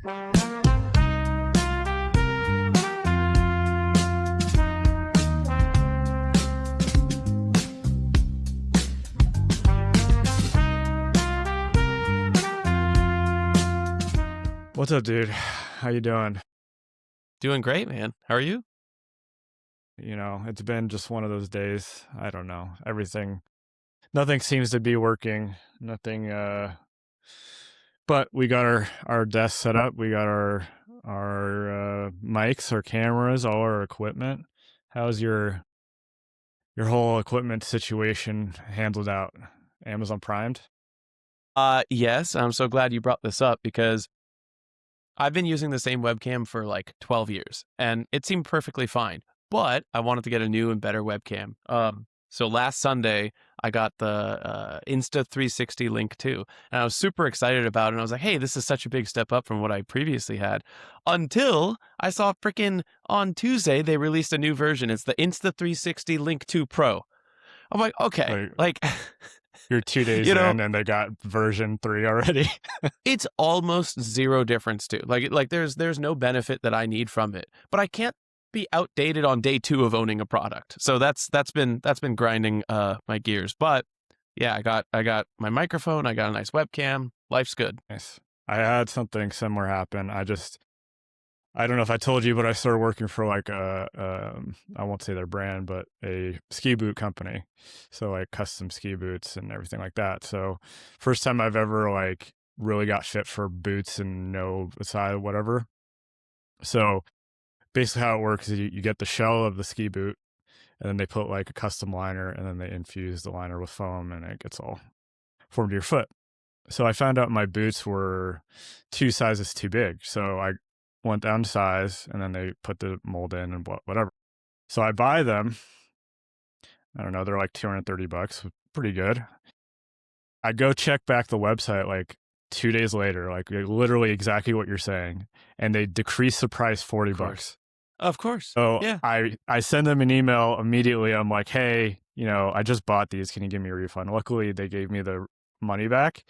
What's up, dude? How you doing? Doing great, man. How are you? It's been just one of those days. I don't know. Nothing seems to be working. Nothing but we got our desk set up. We got our mics, our cameras, all our equipment. How's your whole equipment situation handled out? Amazon Primed? Yes, I'm so glad you brought this up because I've been using the same webcam for like 12 years and it seemed perfectly fine, but I wanted to get a new and better webcam. So last Sunday, I got the Insta 360 Link 2, and I was super excited about it. And I was like, hey, this is such a big step up from what I previously had, until I saw freaking on Tuesday, they released a new version. It's the Insta 360 Link 2 Pro. I'm like, okay, Like like, you're 2 days you know, in and they got version 3 already. it's almost zero difference too. Like there's no benefit that I need from it, but I can't be outdated on day 2 of owning a product. So that's been grinding my gears. But yeah, I got my microphone, I got a nice webcam. Life's good. Nice. I had something similar happen. I don't know if I told you, but I started working for like I won't say their brand, but a ski boot company. So like custom ski boots and everything like that. So first time I've ever like really got fit for boots and no side whatever. So basically how it works is you get the shell of the ski boot and then they put like a custom liner and then they infuse the liner with foam and it gets all formed to your foot. So I found out my boots were 2 sizes too big. So I went down size and then they put the mold in and whatever. So I buy them. I don't know. They're like $230, pretty good. I go check back the website like 2 days later, like literally exactly what you're saying. And they decrease the price $40. Of course. So Yeah. I send them an email immediately. I'm like, hey, I just bought these. Can you give me a refund? Luckily, they gave me the money back.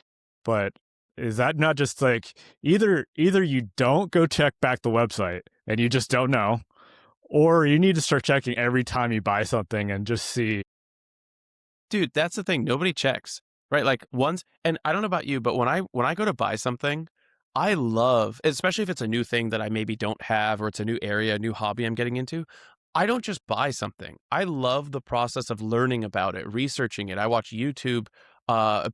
But is that not just like either you don't go check back the website and you just don't know, or you need to start checking every time you buy something and just see. Dude, that's the thing. Nobody checks, right? Like once, and I don't know about you, but when I go to buy something, I love, especially if it's a new thing that I maybe don't have, or it's a new area, a new hobby I'm getting into. I don't just buy something. I love the process of learning about it, researching it. I watch YouTube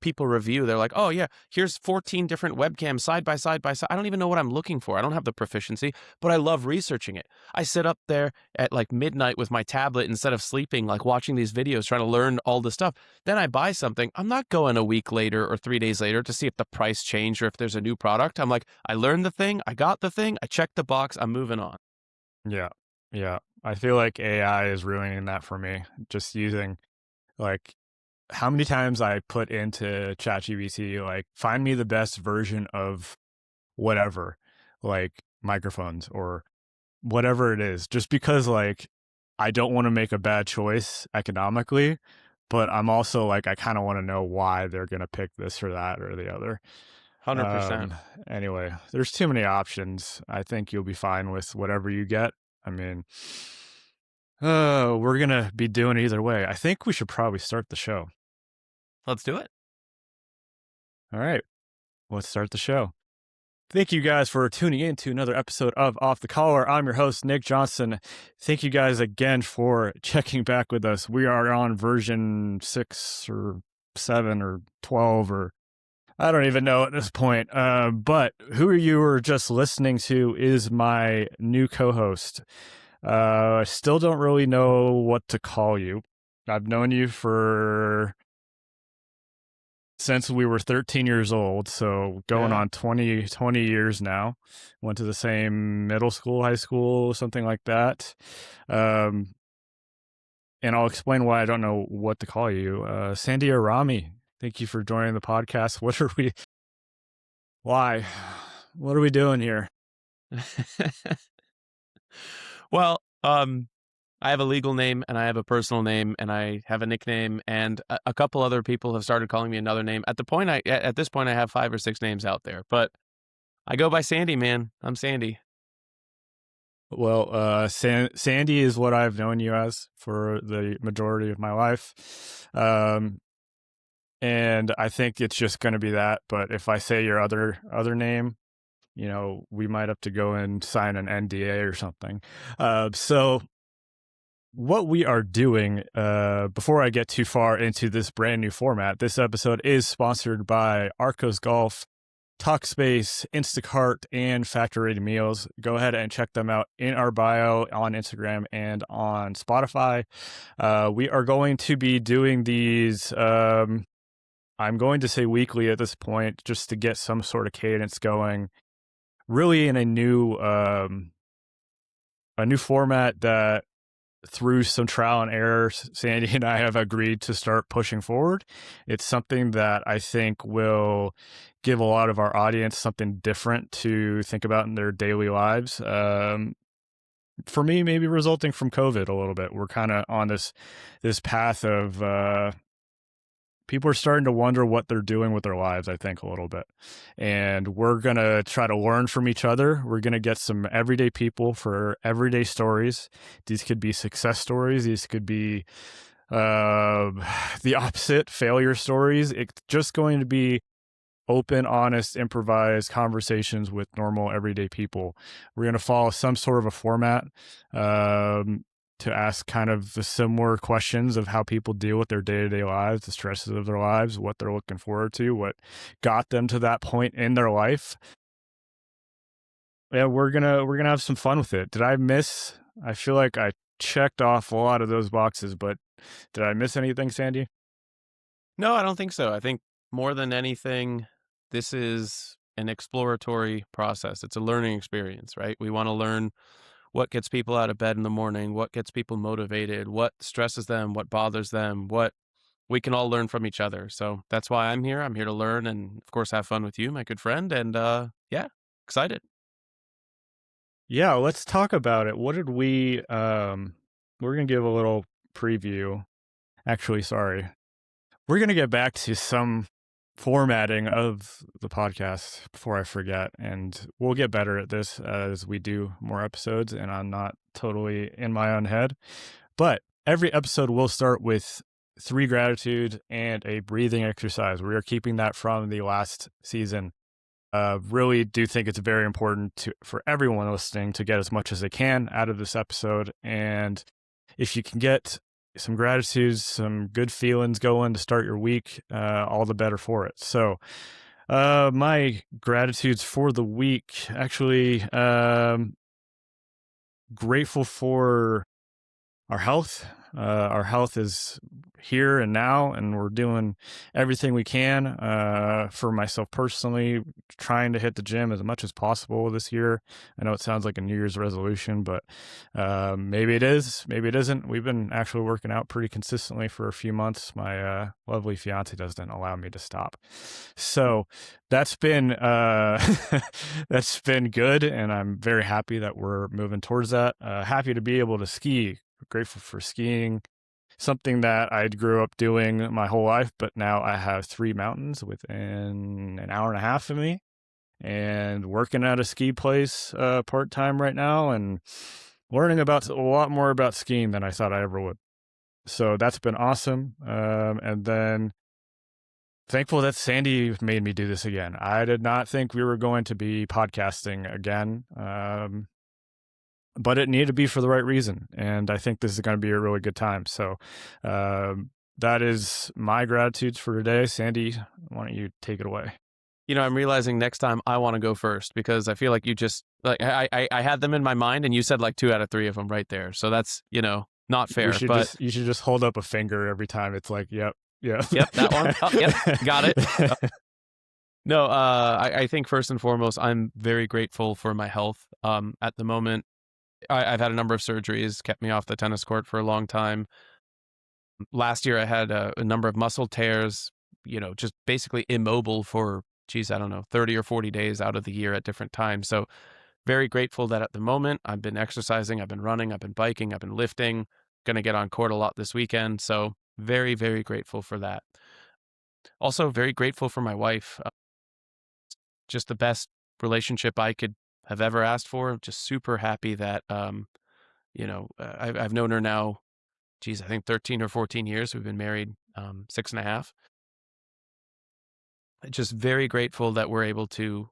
people review. They're like, oh yeah, here's 14 different webcams side by side by side. I don't even know what I'm looking for. I don't have the proficiency, but I love researching it. I sit up there at like midnight with my tablet instead of sleeping, like watching these videos, trying to learn all this stuff. Then I buy something. I'm not going a week later or 3 days later to see if the price changed or if there's a new product. I'm like, I learned the thing, I got the thing, I checked the box, I'm moving on. Yeah, yeah. I feel like AI is ruining that for me. Just using like how many times I put into ChatGPT, like, find me the best version of whatever, like microphones or whatever it is, just because like I don't want to make a bad choice economically, but I'm also like, I kind of want to know why they're going to pick this or that or the other. 100%. Um, anyway, there's too many options. I think you'll be fine with whatever you get. I mean, we're going to be doing it either way. I think we should probably start the show. Let's do it. All right, let's start the show. Thank you guys for tuning in to another episode of Off the Collar. I'm your host, Nick Johnson. Thank you guys again for checking back with us. We are on version 6 or 7 or 12 or I don't even know at this point. But who you were just listening to is my new co-host. I still don't really know what to call you. I've known you since we were 13 years old, so going on 20 years now. Went to the same middle school, high school, something like that. And I'll explain why I don't know what to call you. Sandy or Rami, thank you for joining the podcast. Why? What are we doing here? Well, I have a legal name and I have a personal name and I have a nickname, and a couple other people have started calling me another name. At this point, I have 5 or 6 names out there, but I go by Sandy, man. I'm Sandy. Well, Sandy is what I've known you as for the majority of my life. And I think it's just going to be that. But if I say your other name, we might have to go and sign an NDA or something. So what we are doing, before I get too far into this brand new format, this episode is sponsored by Arcos Golf, Talkspace, Instacart, and Factor Rated Meals. Go ahead and check them out in our bio on Instagram and on Spotify. We are going to be doing these. I'm going to say weekly at this point, just to get some sort of cadence going. Really, in a new format that, through some trial and error, Sandy and I have agreed to start pushing forward. It's something that I think will give a lot of our audience something different to think about in their daily lives. For me, maybe resulting from COVID a little bit. We're kind of on this path of people are starting to wonder what they're doing with their lives, I think, a little bit. And we're going to try to learn from each other. We're going to get some everyday people for everyday stories. These could be success stories. These could be the opposite, failure stories. It's just going to be open, honest, improvised conversations with normal, everyday people. We're going to follow some sort of a format. To ask kind of the similar questions of how people deal with their day-to-day lives, the stresses of their lives, what they're looking forward to, what got them to that point in their life. Yeah, we're gonna have some fun with it. Did I miss? I feel like I checked off a lot of those boxes, but did I miss anything, Sandy? No, I don't think so. I think more than anything, this is an exploratory process. It's a learning experience, right? We want to learn what gets people out of bed in the morning, what gets people motivated, what stresses them, what bothers them, what we can all learn from each other. So that's why I'm here. I'm here to learn and, of course, have fun with you, my good friend. And yeah, excited. Yeah, let's talk about it. What did we're gonna give a little preview. Actually, sorry. We're going to get back to some formatting of the podcast before I forget, and we'll get better at this as we do more episodes, and I'm not totally in my own head. But every episode will start with 3 gratitude and a breathing exercise. We are keeping that from the last season. Really do think it's very important for everyone listening to get as much as they can out of this episode. And if you can get some gratitude, some good feelings going to start your week, all the better for it. So, my gratitudes for the week, actually, grateful for our health. Our health is here and now, and we're doing everything we can. For myself personally, trying to hit the gym as much as possible this year. I know it sounds like a New Year's resolution, but maybe it is, maybe it isn't. We've been actually working out pretty consistently for a few months. My lovely fiance doesn't allow me to stop, so that's been that's been good, and I'm very happy that we're moving towards that. Happy to be able to ski. Grateful for skiing, something that I grew up doing my whole life, but now I have 3 mountains within an hour and a half of me, and working at a ski place part-time right now, and learning about a lot more about skiing than I thought I ever would. So that's been awesome. And then thankful that Sandy made me do this again. I did not think we were going to be podcasting again. But it needed to be for the right reason. And I think this is going to be a really good time. So that is my gratitudes for today. Sandy, why don't you take it away? I'm realizing next time I want to go first because I feel like you just like I had them in my mind and you said like 2 out of 3 of them right there. So that's, not fair. You should just hold up a finger every time. It's like, yep, yep, that one. Oh, yep, got it. No, I think first and foremost, I'm very grateful for my health. At the moment, I've had a number of surgeries, kept me off the tennis court for a long time. Last year, I had a number of muscle tears, just basically immobile for, I don't know, 30 or 40 days out of the year at different times. So very grateful that at the moment I've been exercising, I've been running, I've been biking, I've been lifting, going to get on court a lot this weekend. So very, very grateful for that. Also very grateful for my wife. Just the best relationship I could have ever asked for. I'm just super happy that, I've known her now, geez, I think 13 or 14 years. We've been married 6.5. Just very grateful that we're able to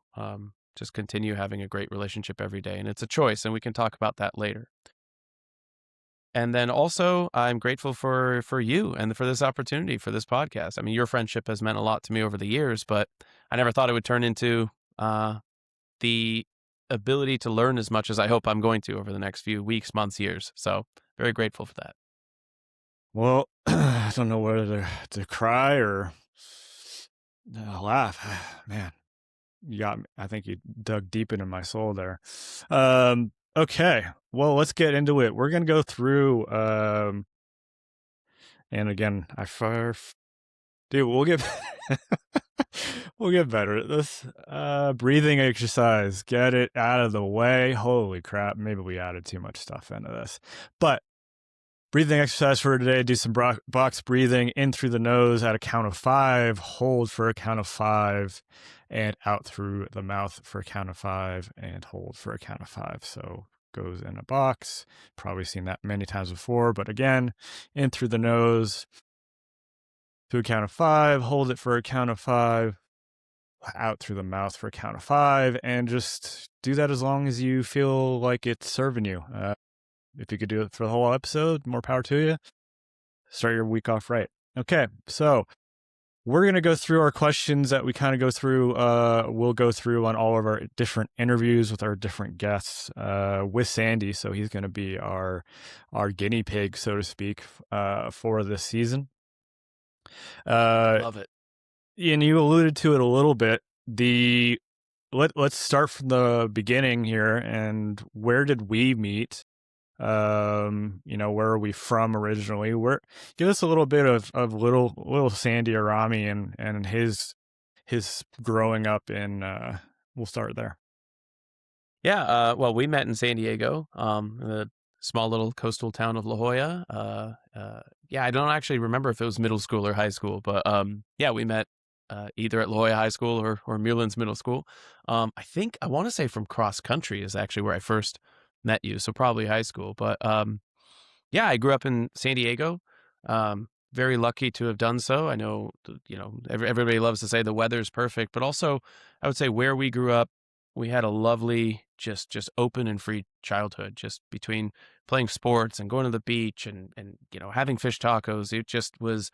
just continue having a great relationship every day. And it's a choice, and we can talk about that later. And then also, I'm grateful for you and for this opportunity for this podcast. I mean, your friendship has meant a lot to me over the years, but I never thought it would turn into the ability to learn as much as I hope I'm going to over the next few weeks, months, years. So very grateful for that. Well, I don't know whether to cry or laugh. Man, you got me. I think you dug deep into my soul there. Okay, well, let's get into it. We're gonna go through, and again, dude, we'll get we'll get better at this. Breathing exercise. Get it out of the way. Holy crap! Maybe we added too much stuff into this, but breathing exercise for today. Do some box breathing in through the nose at a count of 5, hold for a count of 5, and out through the mouth for a count of 5, and hold for a count of 5. So goes in a box. Probably seen that many times before, but again, in through the nose to a count of 5, hold it for a count of 5, out through the mouth for a count of 5, and just do that as long as you feel like it's serving you. If you could do it for the whole episode, more power to you. Start your week off right. Okay, so we're going to go through our questions that we kind of go through. We'll go through on all of our different interviews with our different guests with Sandy. So he's going to be our guinea pig, so to speak, for this season. Love it. And you alluded to it a little bit. Let's start from the beginning here. And where did we meet? Where are we from originally? Give us a little bit of little Sandy Arami and his growing up in we'll start there. Yeah, well, we met in San Diego, the small little coastal town of La Jolla. Yeah, I don't actually remember if it was middle school or high school, but yeah, we met either at La Jolla High School or Muirlands Middle School. I want to say from cross country is actually where I first met you, so probably high school. But yeah, I grew up in San Diego. Very lucky to have done so. I know, everybody loves to say the weather's perfect, but also I would say where we grew up, we had a lovely, just open and free childhood, just between playing sports and going to the beach and having fish tacos. It just was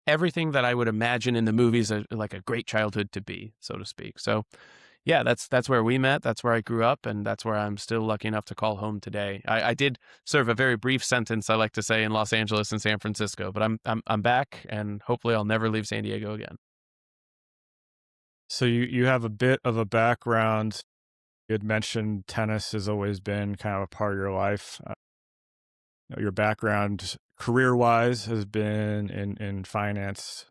everything that I would imagine in the movies, like a great childhood to be, so to speak. So yeah, that's where we met. That's where I grew up, and that's where I'm still lucky enough to call home today. I did serve a very brief sentence, I like to say, in Los Angeles and San Francisco, but I'm back, and hopefully I'll never leave San Diego again. So you have a bit of a background. You had mentioned tennis has always been kind of a part of your life. Your background career-wise has been in finance,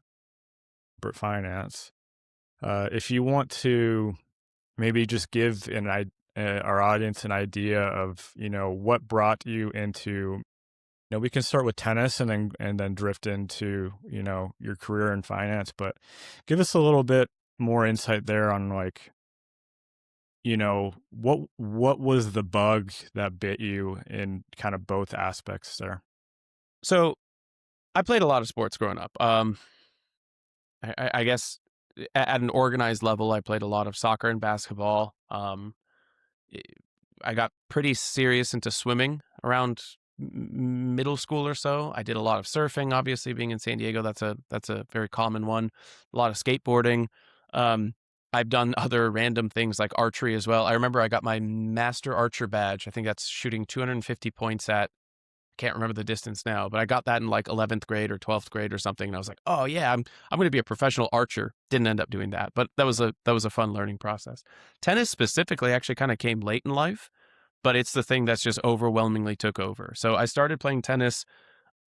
corporate finance. If you want to maybe just give our audience an idea of what brought you into. We can start with tennis and then drift into your career in finance, but give us a little bit more insight there on what was the bug that bit you in kind of both aspects there. So I played a lot of sports growing up. I guess at an organized level, I played a lot of soccer and basketball. I got pretty serious into swimming around middle school or so. I did a lot of surfing, obviously being in San Diego. That's a very common one. A lot of skateboarding. I've done other random things like archery as well. I remember I got my master archer badge. I think that's shooting 250 points at, can't remember the distance now, but I got that in like 11th grade or 12th grade or something. And I was like, oh yeah, I'm going to be a professional archer. Didn't end up doing that, but that was a fun learning process. Tennis specifically actually kind of came late in life, but it's the thing that's just overwhelmingly took over. So I started playing tennis.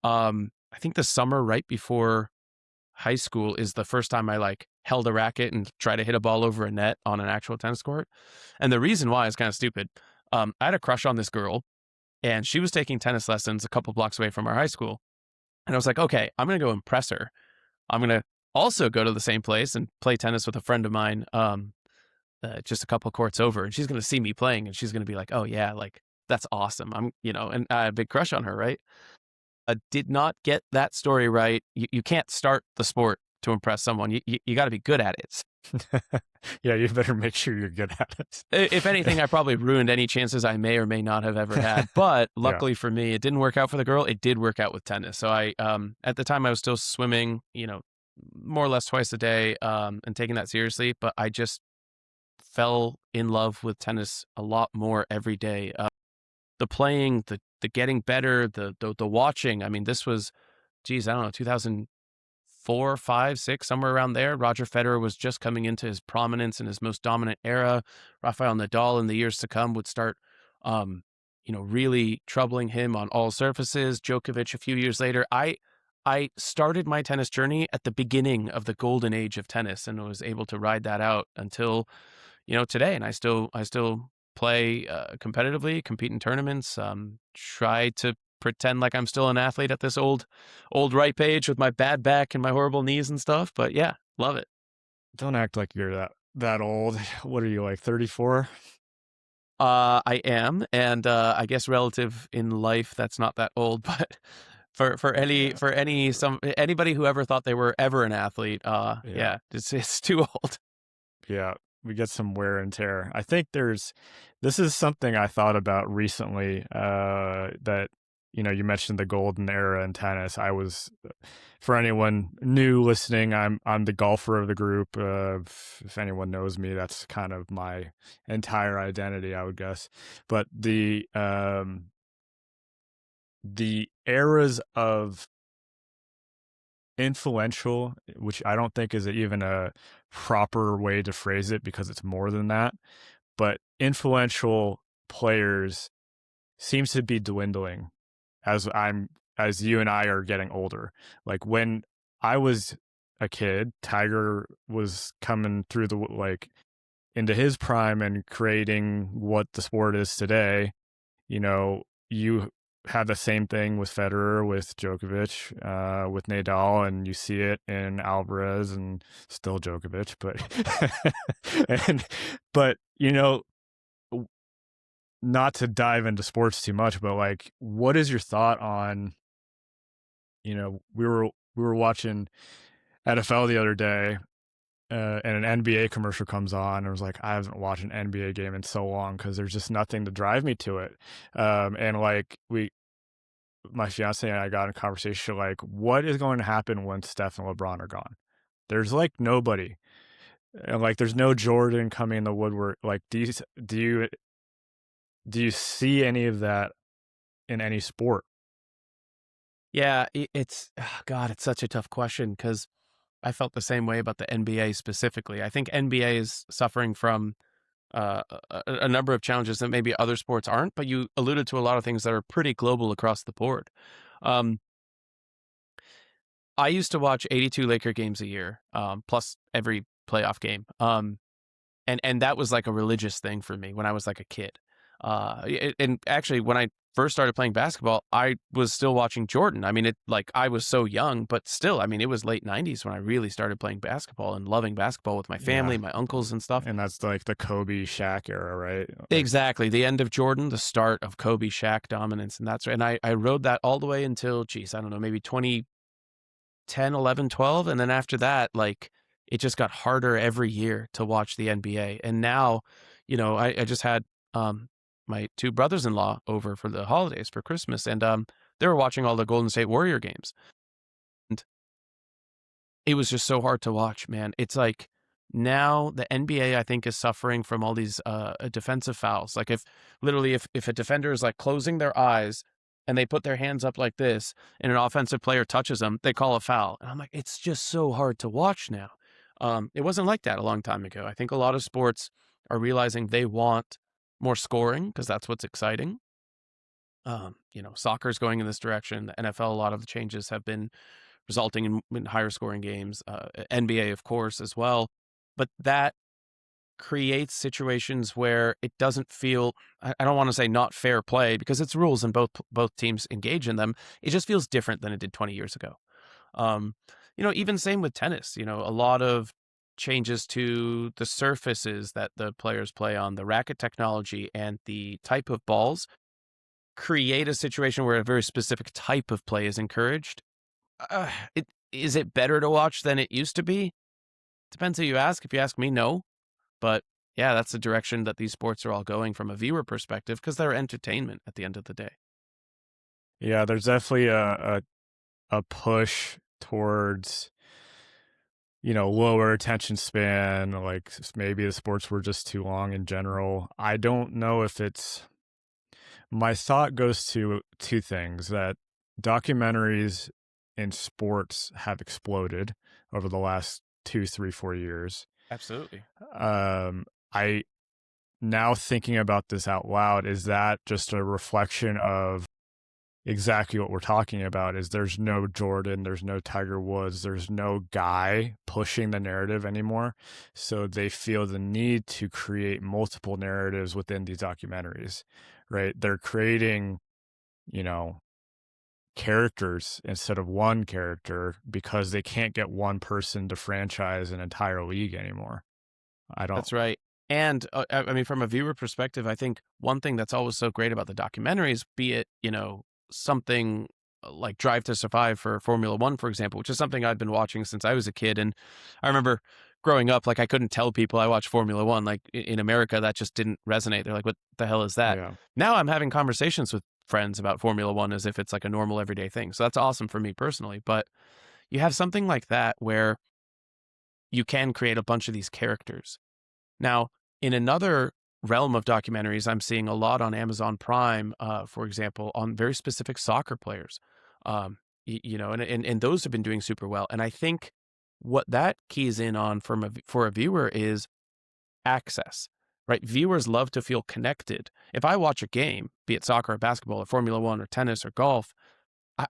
I think the summer right before high school is the first time I held a racket and tried to hit a ball over a net on an actual tennis court. And the reason why is kind of stupid. I had a crush on this girl, and she was taking tennis lessons a couple blocks away from our high school. And I was like, okay, I'm going to go impress her. I'm going to also go to the same place and play tennis with a friend of mine. just a couple courts over, and she's going to see me playing, and she's going to be like, "Oh yeah, like that's awesome." And I had a big crush on her, right? Did not get that story right. You can't start the sport to impress someone. You got to be good at it. Yeah, you better make sure you're good at it. If anything, I probably ruined any chances I may or may not have ever had. But Yeah. luckily for me, it didn't work out for the girl. It did work out with tennis. So at the time I was still swimming, more or less twice a day, and taking that seriously. But I just fell in love with tennis a lot more every day. The playing, the getting better, the watching. I mean, this was, geez, I don't know, 2004, 5, 6, somewhere around there. Roger Federer was just coming into his prominence in his most dominant era. Rafael Nadal in the years to come would start, really troubling him on all surfaces. Djokovic a few years later. I started my tennis journey at the beginning of the golden age of tennis and was able to ride that out until, today. And I still play competitively, compete in tournaments, try to pretend like I'm still an athlete at this old ripe age with my bad back and my horrible knees and stuff. But yeah, love it. Don't act like you're that old. What are you, like 34? I am, and I guess relative in life, that's not that old, but Yeah. for anybody who ever thought they were ever an athlete, Yeah. yeah, it's too old. Yeah. We get some wear and tear. I think this is something I thought about recently, that, you mentioned the golden era in tennis. For anyone new listening, I'm the golfer of the group. If anyone knows me, that's kind of my entire identity, I would guess. But the eras of influential, which I don't think is even a proper way to phrase it because it's more than that, but influential players seems to be dwindling as you and I are getting older. Like when I was a kid, Tiger was coming through into his prime and creating what the sport is today. You had the same thing with Federer, with Djokovic, with Nadal, and you see it in Alvarez and still Djokovic, and but not to dive into sports too much, but like, what is your thought on, we were watching NFL the other day, and an NBA commercial comes on, and I was like, I haven't watched an NBA game in so long because there's just nothing to drive me to it. And like my fiance and I got in a conversation like, what is going to happen when Steph and LeBron are gone? There's like nobody, and like there's no Jordan coming in the woodwork. Like, do you see any of that in any sport? Yeah, it's God, it's such a tough question because I felt the same way about the NBA specifically. I think NBA is suffering from a number of challenges that maybe other sports aren't, but you alluded to a lot of things that are pretty global across the board. Um, I used to watch 82 Laker games a year, plus every playoff game. And that was like a religious thing for me when I was like a kid. And actually, when I first started playing basketball, I was still watching Jordan. I mean, I was so young, but still, I mean, it was late 90s when I really started playing basketball and loving basketball with my Yeah, family, my uncles and stuff. and that's like the Kobe Shaq era, right? Like, Exactly. The end of Jordan, the start of Kobe Shaq dominance. And that's right. And I rode that all the way until, geez, I don't know, maybe 2010, 11, 12. And then after that, like, it just got harder every year to watch the NBA. And now, I just had my two brothers-in-law over for the holidays for Christmas, and they were watching all the Golden State Warrior games. And it was just so hard to watch, man. It's like now the NBA, I think, is suffering from all these defensive fouls. Like if a defender is like closing their eyes and they put their hands up like this and an offensive player touches them, they call a foul. And I'm like, it's just so hard to watch now. It wasn't like that a long time ago. I think a lot of sports are realizing they want more scoring because that's what's exciting. Soccer's going in this direction. The NFL, a lot of the changes have been resulting in higher scoring games. NBA, of course, as well. But that creates situations where it doesn't feel, I don't want to say not fair play because it's rules and both teams engage in them. It just feels different than it did 20 years ago. Even same with tennis, a lot of changes to the surfaces that the players play on, the racket technology, and the type of balls create a situation where a very specific type of play is encouraged. Is it better to watch than it used to be? Depends who you ask. If you ask me, no. But yeah, that's the direction that these sports are all going from a viewer perspective because they're entertainment at the end of the day. Yeah, there's definitely a push towards, lower attention span, like maybe the sports were just too long in general. I don't know if it's my thought goes to two things that documentaries in sports have exploded over the last 2, 3, 4 years. Absolutely. I now thinking about this out loud, is that just a reflection of exactly what we're talking about? Is there's no Jordan, there's no Tiger Woods, there's no guy pushing the narrative anymore. So they feel the need to create multiple narratives within these documentaries, right? They're creating, you know, characters instead of one character because they can't get one person to franchise an entire league anymore. I don't, That's right. And I mean, from a viewer perspective, I think one thing that's always so great about the documentaries, be it, something like Drive to Survive for Formula One, for example, which is something I've been watching since I was a kid. And I remember growing up, like I couldn't tell people I watched Formula One. Like in America, that just didn't resonate. They're like, what the hell is that? yeah. Now I'm having conversations with friends about Formula One as if it's like a normal everyday thing. So that's awesome for me personally. But you have something like that where you can create a bunch of these characters. Now, in another realm of documentaries, I'm seeing a lot on Amazon Prime, for example, on very specific soccer players. And those have been doing super well. And I think what that keys in on for a viewer is access, right? Viewers love to feel connected. If I watch a game, be it soccer or basketball or Formula One or tennis or golf,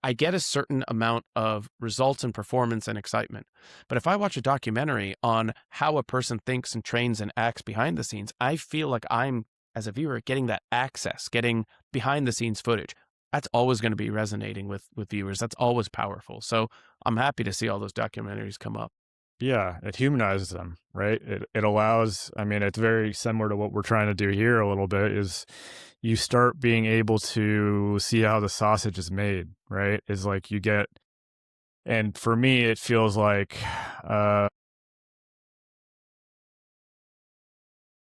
I get a certain amount of results and performance and excitement. But if I watch a documentary on how a person thinks and trains and acts behind the scenes, I feel like I'm, as a viewer, getting that access, getting behind the scenes footage. That's always going to be resonating with viewers. That's always powerful. So I'm happy to see all those documentaries come up. Yeah, it humanizes them, right? It allows, I mean, it's very similar to what we're trying to do here a little bit, is you start being able to see how the sausage is made, right? Is like you get, and for me it feels like uh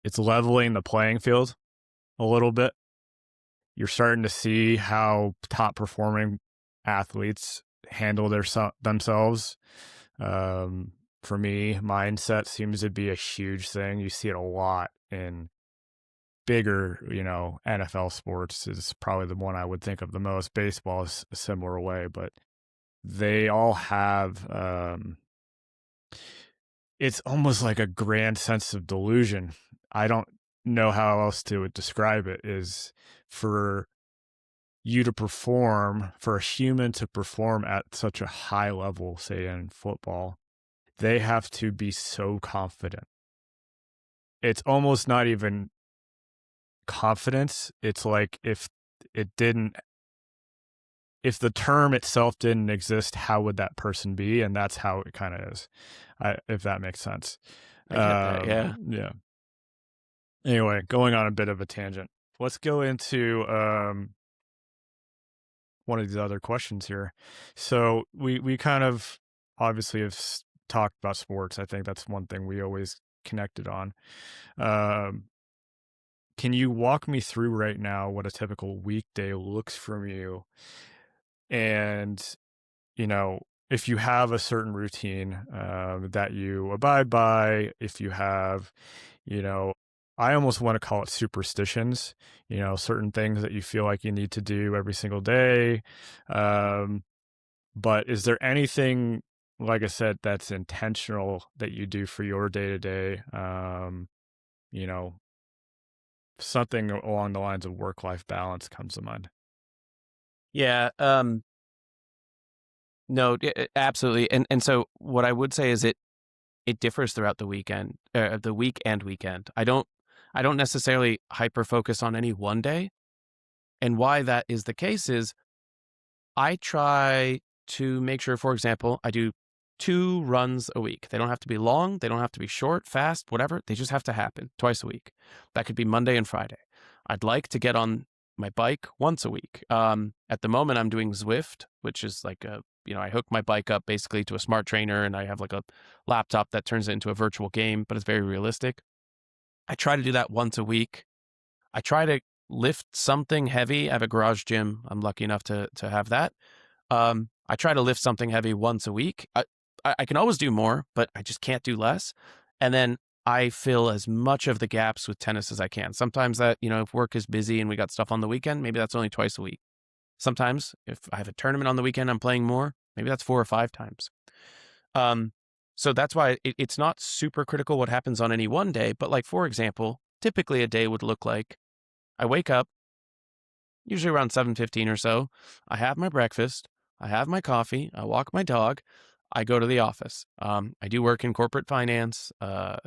it's leveling the playing field a little bit. You're starting to see how top performing athletes handle themselves. For me, mindset seems to be a huge thing. You see it a lot in bigger, NFL sports is probably the one I would think of the most. Baseball is a similar way, but they all have, it's almost like a grand sense of delusion. I don't know how else to describe it, is for you to perform, for a human to perform at such a high level, say in football, they have to be so confident. It's almost not even confidence. It's like it didn't, if the term itself didn't exist, how would that person be? And that's how it kind of is, if that makes sense. I get that. Yeah. Yeah. Anyway, going on a bit of a tangent. Let's go into one of these other questions here. So we kind of obviously have talked about sports. I think that's one thing we always connected on. Can you walk me through right now what a typical weekday looks from you? And, if you have a certain routine that you abide by, if you have, you know, I almost want to call it superstitions, certain things that you feel like you need to do every single day. But is there anything, like I said, that's intentional that you do for your day to day? You know, something along the lines of work-life balance comes to mind. Yeah. No, absolutely. And so what I would say is it differs throughout the weekend, the week and weekend. I don't necessarily hyper focus on any one day. And why that is the case is I try to make sure, for example, I do 2 runs a week. They don't have to be long. They don't have to be short, fast, whatever. They just have to happen twice a week. That could be Monday and Friday. I'd like to get on my bike once a week. At the moment, I'm doing Zwift, which is like I hook my bike up basically to a smart trainer, and I have like a laptop that turns it into a virtual game, but it's very realistic. I try to do that once a week. I try to lift something heavy. I have a garage gym. I'm lucky enough to have that. I try to lift something heavy once a week. I can always do more, but I just can't do less. And then I fill as much of the gaps with tennis as I can. Sometimes that, if work is busy and we got stuff on the weekend, maybe that's only twice a week. Sometimes if I have a tournament on the weekend, I'm playing more. Maybe that's 4 or 5 times. So that's why it's not super critical what happens on any one day. But like, for example, typically a day would look like I wake up, usually around 7:15 or so. I have my breakfast. I have my coffee. I walk my dog. I go to the office. I do work in corporate finance. I'm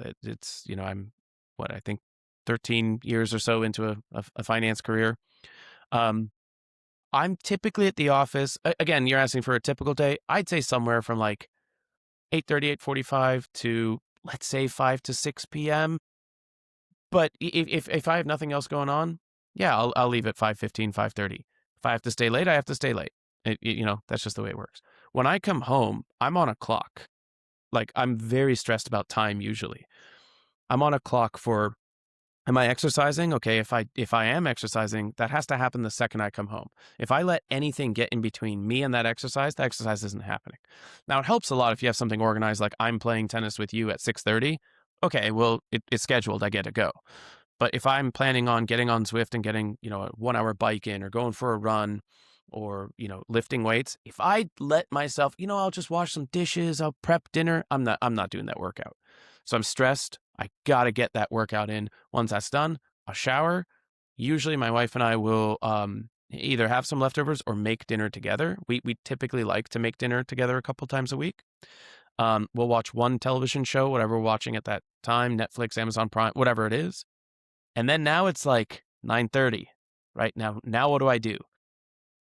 I think 13 years or so into a finance career. I'm typically at the office. Again, you're asking for a typical day. I'd say somewhere from like 8:30, 8:45 to, let's say, 5 to 6 p.m. But if I have nothing else going on, yeah, I'll leave at 5:15, 5:30. If I have to stay late, I have to stay late. That's just the way it works. When I come home, I'm on a clock. Like, I'm very stressed about time usually. I'm on a clock for, am I exercising? Okay, if I am exercising, that has to happen the second I come home. If I let anything get in between me and that exercise, the exercise isn't happening. Now, it helps a lot if you have something organized, like I'm playing tennis with you at 6:30. Okay, well, it's scheduled. I get to go. But if I'm planning on getting on Zwift and getting, a 1-hour bike in, or going for a run, or, lifting weights, if I let myself, I'll just wash some dishes, I'll prep dinner, I'm not doing that workout. So I'm stressed. I got to get that workout in. Once that's done, I'll shower. Usually my wife and I will either have some leftovers or make dinner together. We typically like to make dinner together a couple times a week. We'll watch one television show, whatever we're watching at that time, Netflix, Amazon Prime, whatever it is. And then now it's like 9:30, right? Now what do I do?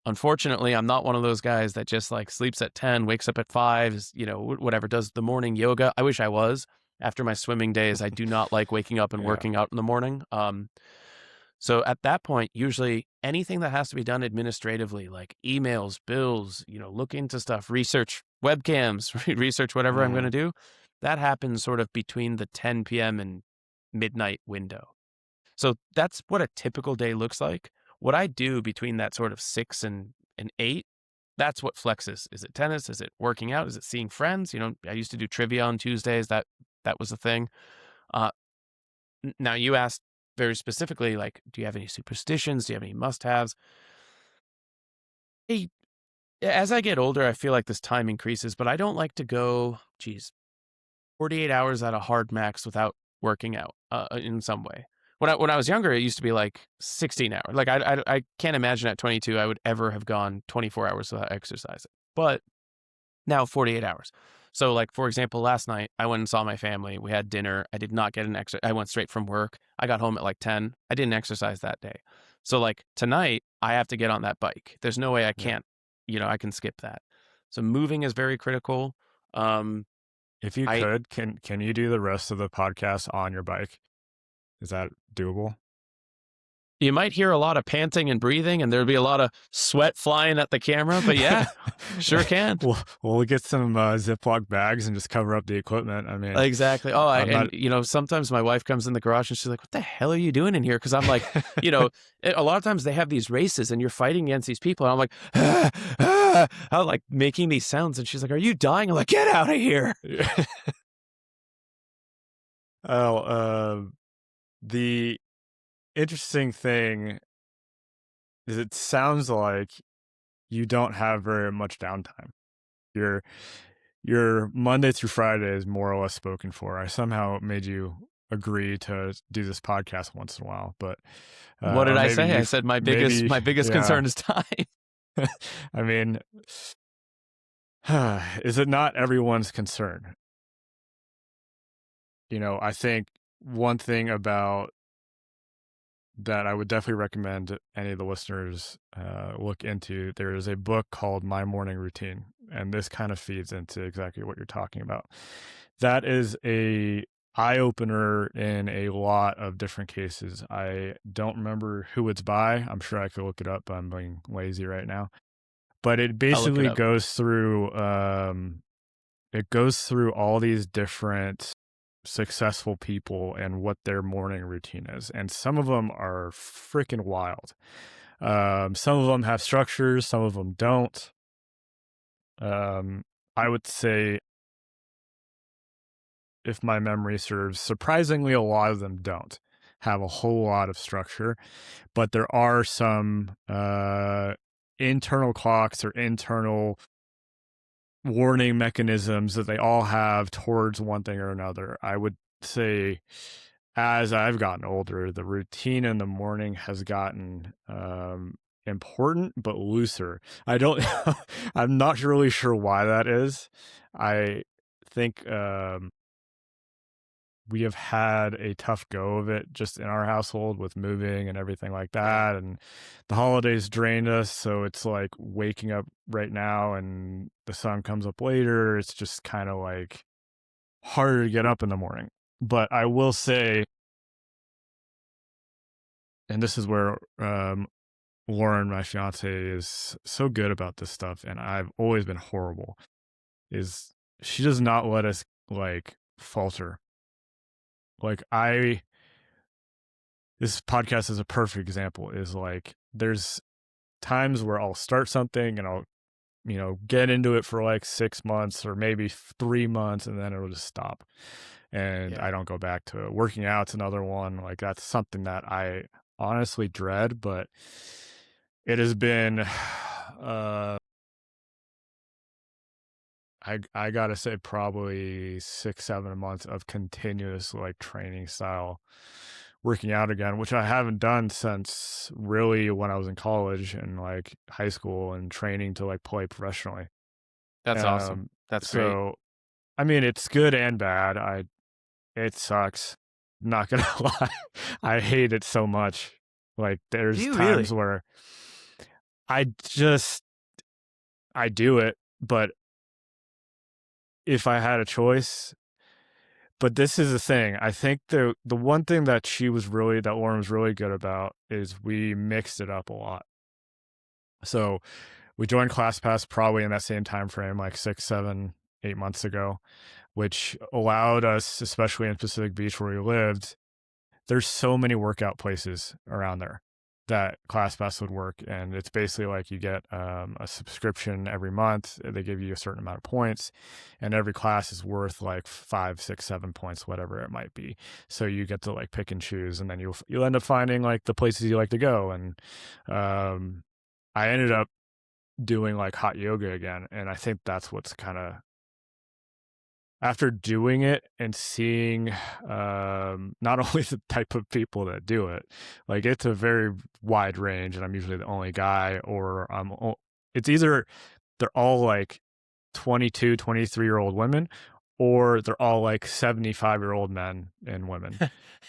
Unfortunately, I'm not one of those guys that just like sleeps at 10, wakes up at 5, whatever, does the morning yoga. I wish I was. After my swimming days, I do not like waking up and Yeah. working out in the morning. So at that point, usually anything that has to be done administratively, like emails, bills, look into stuff, research webcams, research whatever I'm going to do, that happens sort of between the 10 p.m. and midnight window. So that's what a typical day looks like. What I do between that sort of 6 and 8, that's what flexes. Is it tennis? Is it working out? Is it seeing friends? I used to do trivia on Tuesdays. That was a thing. Now, you asked very specifically, like, do you have any superstitions? Do you have any must-haves? As I get older, I feel like this time increases, but I don't like to go, 48 hours at a hard max without working out in some way. When I was younger, it used to be like 16 hours. Like, I can't imagine at 22 I would ever have gone 24 hours without exercising. But now 48 hours. So, like, for example, last night I went and saw my family. We had dinner. I did not get an exercise. I went straight from work. I got home at like 10. I didn't exercise that day. So, like, tonight I have to get on that bike. There's no way I can't, I can skip that. So moving is very critical. If you I could, can you do the rest of the podcast on your bike? Is that doable? You might hear a lot of panting and breathing, and there'd be a lot of sweat flying at the camera, but yeah, sure can. We'll get some Ziploc bags and just cover up the equipment. I mean, Exactly. Sometimes my wife comes in the garage and she's like, "What the hell are you doing in here?" Because I'm like, a lot of times they have these races and you're fighting against these people, and I'm like, I'm like making these sounds, and she's like, "Are you dying?" I'm like, "Get out of here!" The interesting thing is it sounds like you don't have very much downtime. Your Monday through Friday is more or less spoken for. I somehow made you agree to do this podcast once in a while, but What did or I maybe say? I you said my maybe biggest yeah. concern is time. I mean, is it not everyone's concern? I think one thing about that I would definitely recommend any of the listeners look into. There is a book called My Morning Routine, and this kind of feeds into exactly what you're talking about. That is a eye opener in a lot of different cases. I don't remember who it's by. I'm sure I could look it up, but I'm being lazy right now. But it I'll look it basically up. goes through all these different successful people and what their morning routine is. And some of them are freaking wild. Some of them have structures, some of them don't. I would say, if my memory serves, surprisingly, a lot of them don't have a whole lot of structure, but there are some internal clocks or internal warning mechanisms that they all have towards one thing or another. I would say, as I've gotten older, the routine in the morning has gotten important but looser. I don't I'm not really sure why that is. I think we have had a tough go of it just in our household with moving and everything like that, and the holidays drained us, so it's like waking up right now and the sun comes up later. It's just kind of like harder to get up in the morning. But I will say, and this is where Lauren, my fiance, is so good about this stuff, and I've always been horrible, is she does not let us like falter. Like this podcast is a perfect example. Is like, there's times where I'll start something and I'll, get into it for like 6 months or maybe 3 months, and then it'll just stop. And Yeah. I don't go back to it. Working out's another one. Like, that's something that I honestly dread, but it has been, I gotta say, probably 6, 7 months of continuous like training style working out again, which I haven't done since really when I was in college and like high school and training to like play professionally. That's awesome. Um, That's great. so I mean, it's good and bad. It sucks. Not gonna lie, I hate it so much. Like, Do there's you really? times where I just I do it, but if I had a choice, but this is the thing. I think the one thing that Lauren was really good about is we mixed it up a lot. So we joined ClassPass probably in that same time frame, like 6, 7, 8 months ago, which allowed us, especially in Pacific Beach where we lived, there's so many workout places around there that ClassPass would work. And it's basically like you get a subscription every month. They give you a certain amount of points, and every class is worth like 5, 6, 7 points, whatever it might be. So you get to like pick and choose, and then you'll end up finding like the places you like to go. And I ended up doing like hot yoga again, and I think that's what's kind of, after doing it and seeing not only the type of people that do it, like it's a very wide range, and I'm usually the only guy, or it's either they're all like 22, 23-year-old women, or they're all like 75-year-old men and women.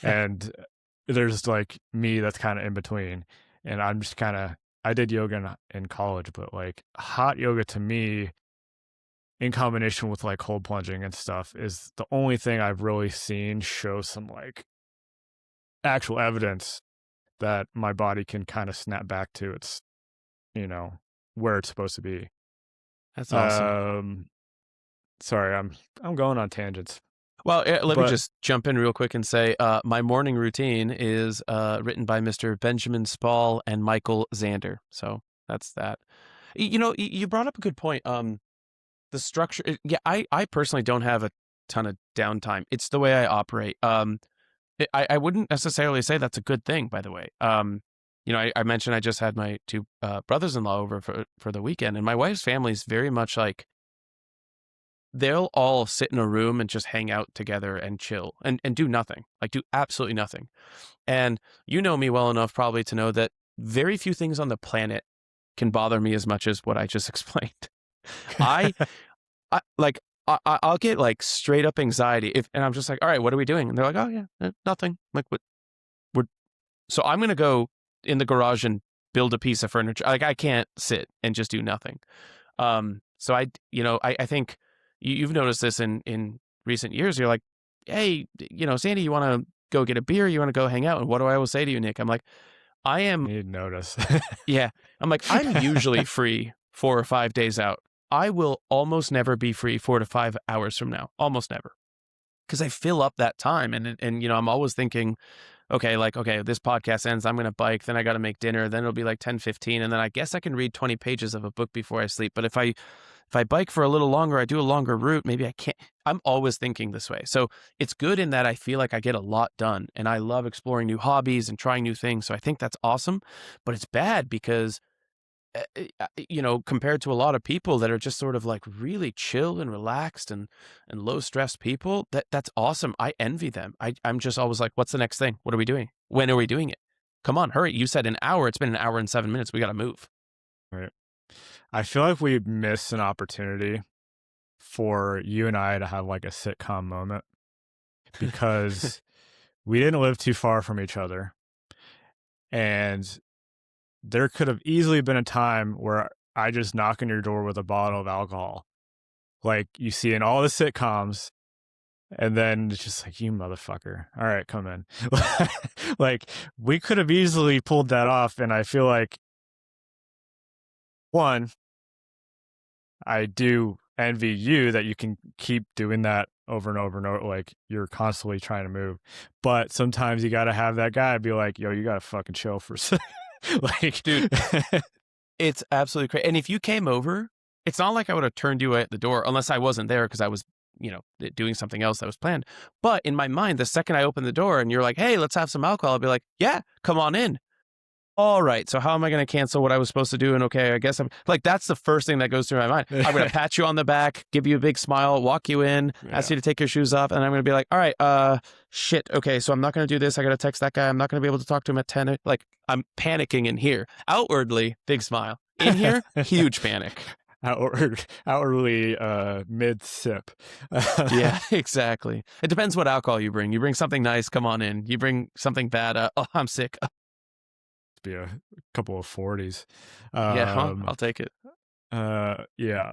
And there's like me that's kind of in between. And I'm just kind of, I did yoga in college, but like hot yoga to me, in combination with like cold plunging and stuff, is the only thing I've really seen show some like actual evidence that my body can kind of snap back to its, where it's supposed to be. That's awesome. Um, Sorry, I'm going on tangents, Well, let me but just jump in real quick and say my morning routine is written by Mr. Benjamin Spall and Michael Zander. So that's that. You brought up a good point. The structure. Yeah, I personally don't have a ton of downtime. It's the way I operate. I wouldn't necessarily say that's a good thing, by the way. I mentioned I just had my two brothers-in-law over for the weekend, and my wife's family is very much like, they'll all sit in a room and just hang out together and chill and do nothing, like do absolutely nothing. And you know me well enough probably to know that very few things on the planet can bother me as much as what I just explained. I, I'll get like straight up anxiety and I'm just like, all right, what are we doing? And they're like, oh yeah, nothing. I'm like, what? So I'm going to go in the garage and build a piece of furniture. Like, I can't sit and just do nothing. So I think you've noticed this in recent years. You're like, hey, Sandy, you want to go get a beer? You want to go hang out? And what do I always say to you, Nick? I'm like, I am, You'd notice. yeah. I'm like, I'm usually free 4 or 5 days out. I will almost never be free 4 to 5 hours from now. Almost never. Because I fill up that time. And I'm always thinking, okay, this podcast ends. I'm going to bike. Then I got to make dinner. Then it'll be like 10:15. And then I guess I can read 20 pages of a book before I sleep. But if I bike for a little longer, I do a longer route, maybe I can't. I'm always thinking this way. So it's good in that I feel like I get a lot done and I love exploring new hobbies and trying new things. So I think that's awesome, but it's bad because, compared to a lot of people that are just sort of like really chill and relaxed and low stress people, that's awesome. I envy them. I'm just always like, what's the next thing? What are we doing? When are we doing it? Come on, hurry. You said an hour. It's been an hour and 7 minutes. We got to move. Right. I feel like we missed an opportunity for you and I to have like a sitcom moment because we didn't live too far from each other. And there could have easily been a time where I just knock on your door with a bottle of alcohol, like you see in all the sitcoms. And then it's just like, you motherfucker. All right, come in. Like, we could have easily pulled that off. And I feel like, one, I do envy you that you can keep doing that over and over and over. Like, you're constantly trying to move. But sometimes you got to have that guy be like, yo, you got to fucking chill for a second. Like, Dude, it's absolutely crazy. And if you came over, it's not like I would have turned you at the door unless I wasn't there because I was, doing something else that was planned. But in my mind, the second I open the door and you're like, hey, let's have some alcohol, I'll be like, yeah, come on in. All right. So how am I going to cancel what I was supposed to do? And okay, I guess I'm like, that's the first thing that goes through my mind. I'm going to pat you on the back, give you a big smile, walk you in, ask you to take your shoes off. And I'm going to be like, all right, shit. Okay. So I'm not going to do this. I got to text that guy. I'm not going to be able to talk to him at 10. Like, I'm panicking in here. Outwardly, big smile. In here, huge panic. Outwardly mid sip. Yeah, exactly. It depends what alcohol you bring. You bring something nice, come on in. You bring something bad, oh, I'm sick. Be a couple of 40s. I'll take it. Yeah.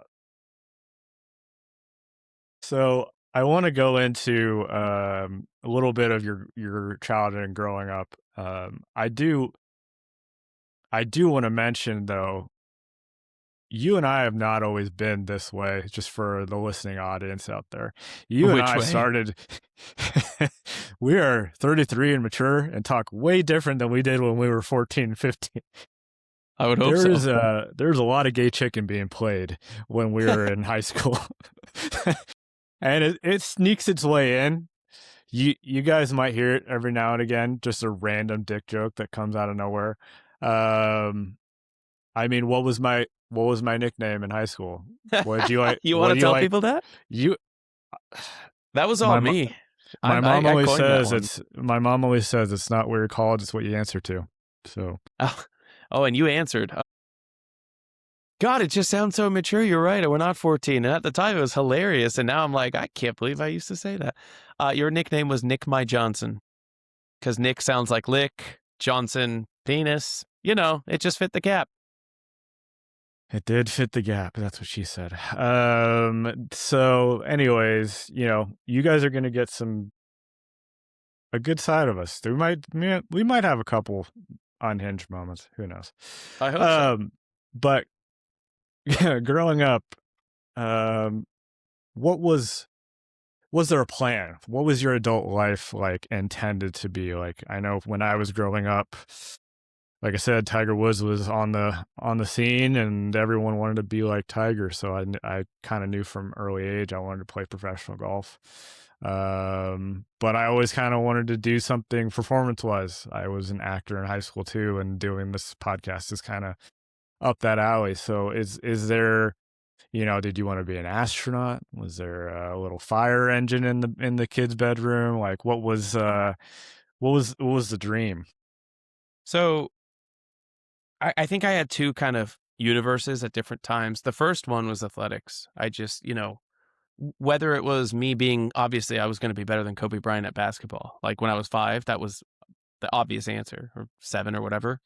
So I want to go into a little bit of your childhood and growing up. I do want to mention though, you and I have not always been this way, just for the listening audience out there. You and Which I way? started, we are 33 and mature and talk way different than we did when we were 14 and 15. I would hope so. There's a lot of gay chicken being played when we were in high school. And it sneaks its way in. You guys might hear it every now and again, just a random dick joke that comes out of nowhere. I mean, what was my nickname in high school? What did you like? You want to tell people that? That was all me. My mom always says it's it's not what you're called, it's what you answer to. So. Oh, and you answered. God, it just sounds so mature. You're right. We're not 14. And at the time, it was hilarious. And now I'm like, I can't believe I used to say that. Your nickname was Nick My Johnson. Because Nick sounds like lick, Johnson, penis. It just fit the cap. It did fit the gap. That's what she said. So anyways, you guys are going to get a good side of us. We might have a couple unhinged moments. Who knows? I hope so. But growing up, what was there a plan? What was your adult life like intended to be like? I know when I was growing up, like I said, Tiger Woods was on the scene and everyone wanted to be like Tiger. So I kind of knew from early age I wanted to play professional golf. But I always kind of wanted to do something performance-wise. I was an actor in high school too, and doing this podcast is kind of up that alley. So is there, did you want to be an astronaut? Was there a little fire engine in the kid's bedroom? Like what was the dream? So I think I had two kind of universes at different times. The first one was athletics. I just, whether it was me being, obviously I was going to be better than Kobe Bryant at basketball. Like when I was 5, that was the obvious answer, or 7 or whatever.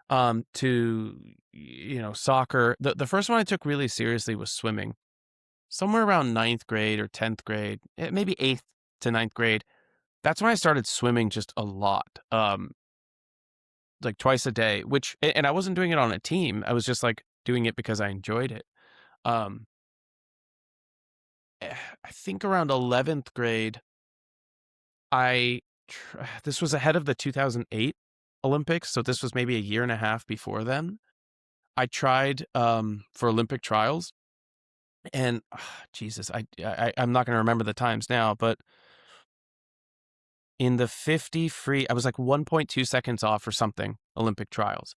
to, soccer. The first one I took really seriously was swimming. Somewhere around ninth grade or 10th grade, maybe eighth to ninth grade. That's when I started swimming just a lot, like twice a day, and I wasn't doing it on a team. I was just like doing it because I enjoyed it. Um, I think around 11th grade, this was ahead of the 2008 Olympics. So this was maybe a year and a half before then. I tried for Olympic trials, and Jesus, I'm not going to remember the times now, but in the 50 free, I was like 1.2 seconds off or something, Olympic trials.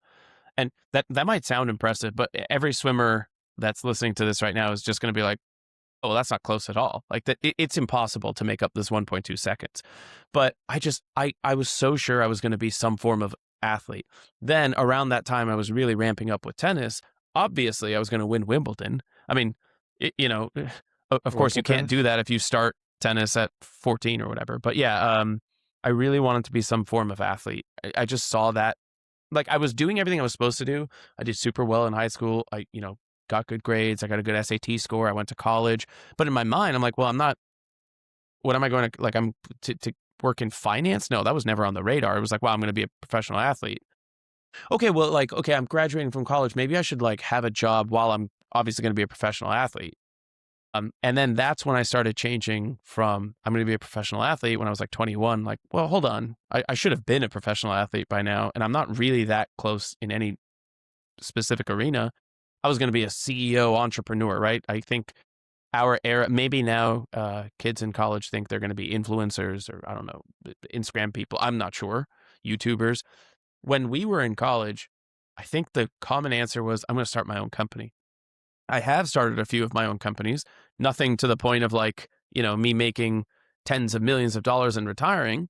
And that might sound impressive, but every swimmer that's listening to this right now is just going to be like, oh, well, that's not close at all. Like it's impossible to make up this 1.2 seconds. But I was so sure I was going to be some form of athlete. Then around that time, I was really ramping up with tennis. Obviously, I was going to win Wimbledon. I mean, of course, you Local can't do tennis? that if you start tennis at 14 or whatever. But yeah, I really wanted to be some form of athlete. I just saw that. Like I was doing everything I was supposed to do. I did super well in high school. I, got good grades. I got a good SAT score. I went to college. But in my mind, I'm like, well, I'm not, what am I going to, like, I'm to work in finance? No, that was never on the radar. It was like, wow, I'm going to be a professional athlete. Okay, well, like, okay, I'm graduating from college. Maybe I should like have a job while I'm obviously going to be a professional athlete. And then that's when I started changing from I'm going to be a professional athlete when I was like 21. Like, well, hold on. I should have been a professional athlete by now. And I'm not really that close in any specific arena. I was going to be a CEO entrepreneur, right? I think our era, maybe now kids in college think they're going to be influencers or I don't know, Instagram people. I'm not sure. YouTubers. When we were in college, I think the common answer was I'm going to start my own company. I have started a few of my own companies, nothing to the point of like, me making tens of millions of dollars and retiring,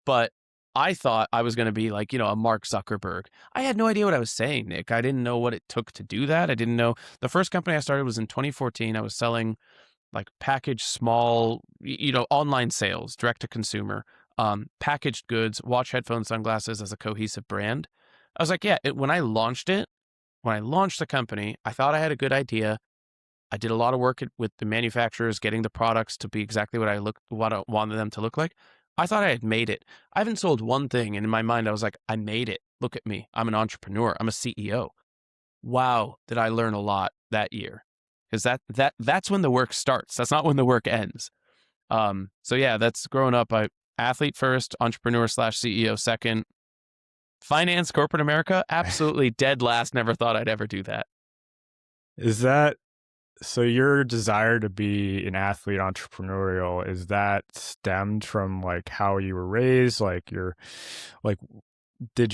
but I thought I was going to be like, a Mark Zuckerberg. I had no idea what I was saying, Nick. I didn't know what it took to do that. I didn't know. The first company I started was in 2014. I was selling like packaged small, online sales, direct to consumer, packaged goods, watch, headphones, sunglasses as a cohesive brand. I was like, yeah, when I launched the company, I thought I had a good idea. I did a lot of work with the manufacturers, getting the products to be exactly what I wanted them to look like. I thought I had made it. I haven't sold one thing, and in my mind, I was like, I made it. Look at me. I'm an entrepreneur. I'm a CEO. Wow, did I learn a lot that year? Because that's when the work starts. That's not when the work ends. So yeah, that's growing up. I athlete first, entrepreneur slash CEO second, finance, corporate America, absolutely dead last. Never thought I'd ever do that. Is that so? Your desire to be an athlete, entrepreneurial, is that stemmed from like how you were raised? Like like did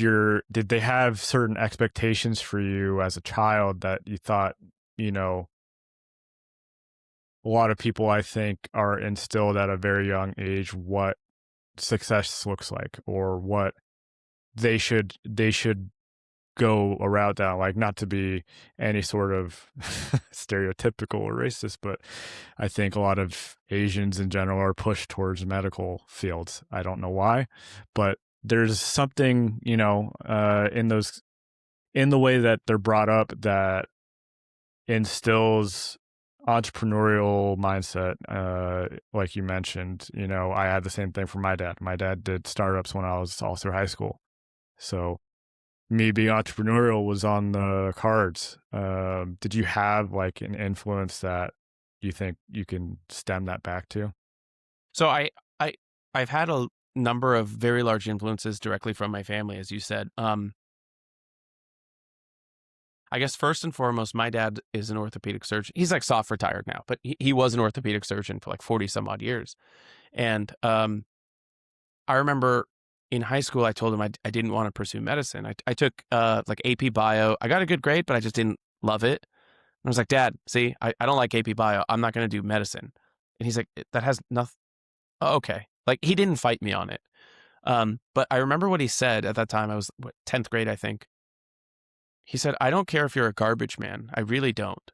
they have certain expectations for you as a child that you thought, you know, a lot of people I think are instilled at a very young age what success looks like or what they should go a route down, like not to be any sort of stereotypical or racist, but I think a lot of Asians in general are pushed towards medical fields. I don't know why, but there's something, in the way that they're brought up that instills entrepreneurial mindset. Like you mentioned, I had the same thing from my dad. My dad did startups when I was all through high school. So me being entrepreneurial was on the cards. Did you have like an influence that you think you can stem that back to? So I I've had a number of very large influences directly from my family, as you said. I guess first and foremost, my dad is an orthopedic surgeon. He's like soft retired now, but he was an orthopedic surgeon for like 40 some odd years. And I remember in high school, I told him I didn't want to pursue medicine. I took like AP Bio. I got a good grade, but I just didn't love it. I was like, Dad, see, I don't like AP Bio. I'm not going to do medicine. And he's like, that has nothing. Oh, okay. Like he didn't fight me on it. But I remember what he said at that time. I was 10th grade, I think. He said, I don't care if you're a garbage man. I really don't.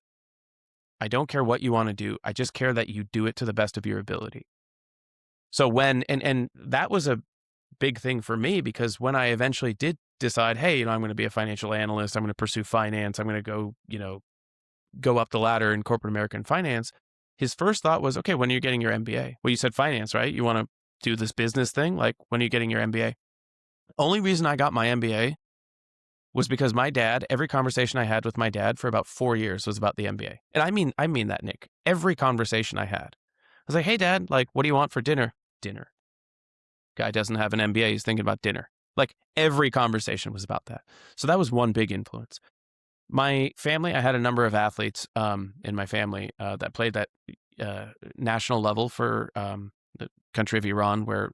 I don't care what you want to do. I just care that you do it to the best of your ability. So when, and that was a big thing for me because when I eventually did decide, hey, I'm going to be a financial analyst, I'm going to pursue finance, I'm going to go, go up the ladder in corporate American finance, his first thought was, okay, when are you getting your MBA? Well, you said finance, right? You want to do this business thing? Like, when are you getting your MBA? Only reason I got my MBA was because my dad, every conversation I had with my dad for about 4 years was about the MBA. And I mean that, Nick. Every conversation I had. I was like, hey, Dad, like, what do you want for dinner? Dinner. Guy doesn't have an MBA. He's thinking about dinner. Like, every conversation was about that. So that was one big influence. My family, I had a number of athletes in my family that played that national level for the country of Iran, where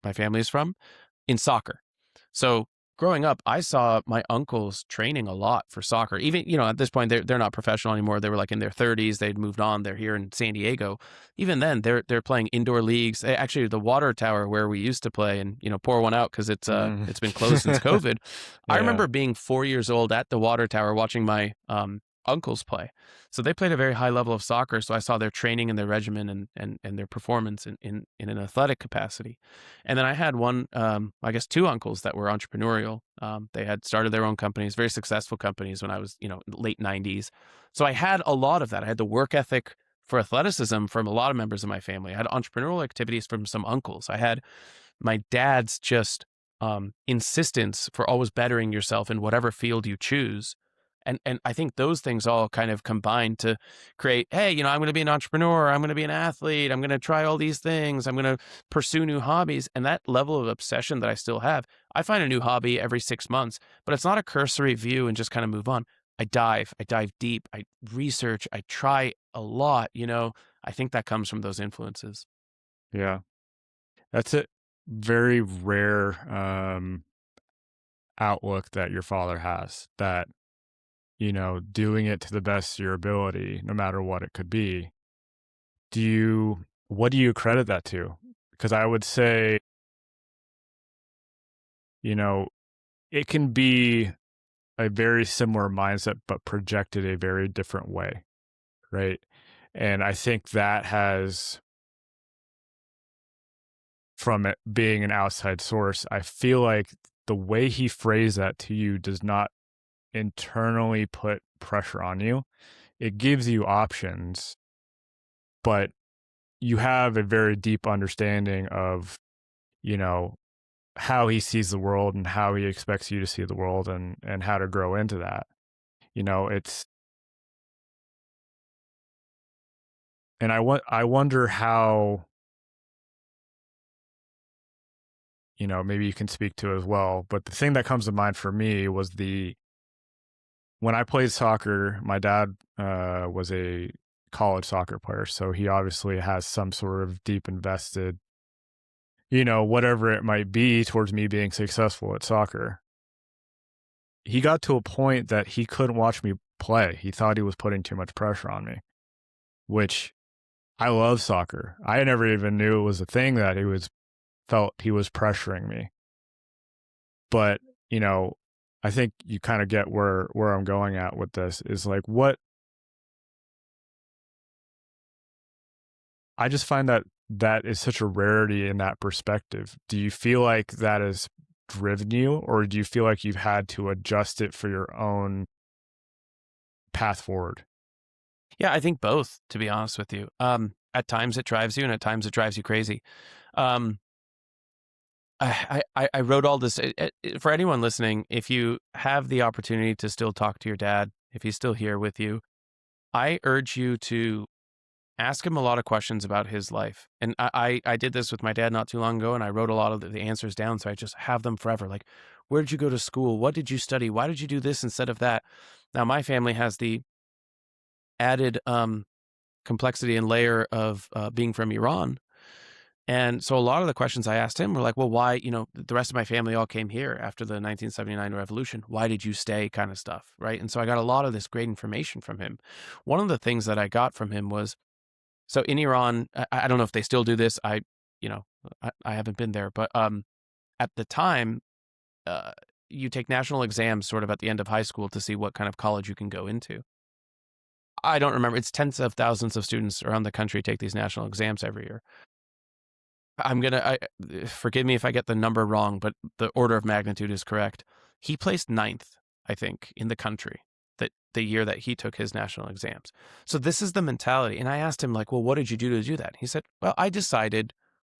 my family is from, in soccer. So growing up, I saw my uncles training a lot for soccer. Even, at this point, they're not professional anymore. They were like in their 30s. They'd moved on. They're here in San Diego. Even then, they're playing indoor leagues. Actually, the water tower where we used to play, and pour one out because it's been closed since COVID. I Yeah. remember being 4 years old at the water tower watching my uncles play. So they played a very high level of soccer. So I saw their training and their regimen and their performance in an athletic capacity. And then I had I guess two uncles that were entrepreneurial. They had started their own companies, very successful companies when I was, late 90s. So I had a lot of that. I had the work ethic for athleticism from a lot of members of my family. I had entrepreneurial activities from some uncles. I had my dad's just insistence for always bettering yourself in whatever field you choose. And I think those things all kind of combine to create, hey, I'm going to be an entrepreneur, I'm going to be an athlete, I'm going to try all these things, I'm going to pursue new hobbies. And that level of obsession that I still have, I find a new hobby every 6 months, but it's not a cursory view and just kind of move on. I dive deep, I research, I try a lot, I think that comes from those influences. Yeah. That's a very rare outlook that your father has, that, doing it to the best of your ability, no matter what it could be. What do you credit that to? Because I would say, you know, it can be a very similar mindset, but projected a very different way, right? And I think that has, from it being an outside source, I feel like the way he phrased that to you does not internally put pressure on you. It gives you options, but you have a very deep understanding of, you know, how he sees the world and how he expects you to see the world, and how to grow into that. It's, and I wonder how, maybe you can speak to as well, but the thing that comes to mind for me was when I played soccer, my dad was a college soccer player, so he obviously has some sort of deep invested, whatever it might be, towards me being successful at soccer. He got to a point that he couldn't watch me play. He thought he was putting too much pressure on me, which, I love soccer. I never even knew it was a thing that felt he was pressuring me. But, I think you kind of get where I'm going at with this, is like, what I just find that is such a rarity in that perspective. Do you feel like that has driven you, or do you feel like you've had to adjust it for your own path forward? Yeah, I think both, to be honest with you. At times it drives you, and at times it drives you crazy. Um, I wrote all this for anyone listening. If you have the opportunity to still talk to your dad, if he's still here with you, I urge you to ask him a lot of questions about his life. And I did this with my dad not too long ago, and I wrote a lot of the answers down, so I just have them forever. Like, where did you go to school? What did you study? Why did you do this instead of that? Now, my family has the added complexity and layer of being from Iran. And so a lot of the questions I asked him were like, well, why, the rest of my family all came here after the 1979 revolution. Why did you stay, kind of stuff, right? And so I got a lot of this great information from him. One of the things that I got from him was, so in Iran, I don't know if they still do this. You know, I haven't been there, but at the time, uh, you take national exams sort of at the end of high school to see what kind of college you can go into. I don't remember. It's tens of thousands of students around the country take these national exams every year. I'm gonna forgive me if I get the number wrong, but the order of magnitude is correct. He placed ninth, I think, in the country that the year that he took his national exams. So this is the mentality. And I asked him like, well, what did you do to do that? He said, well, I decided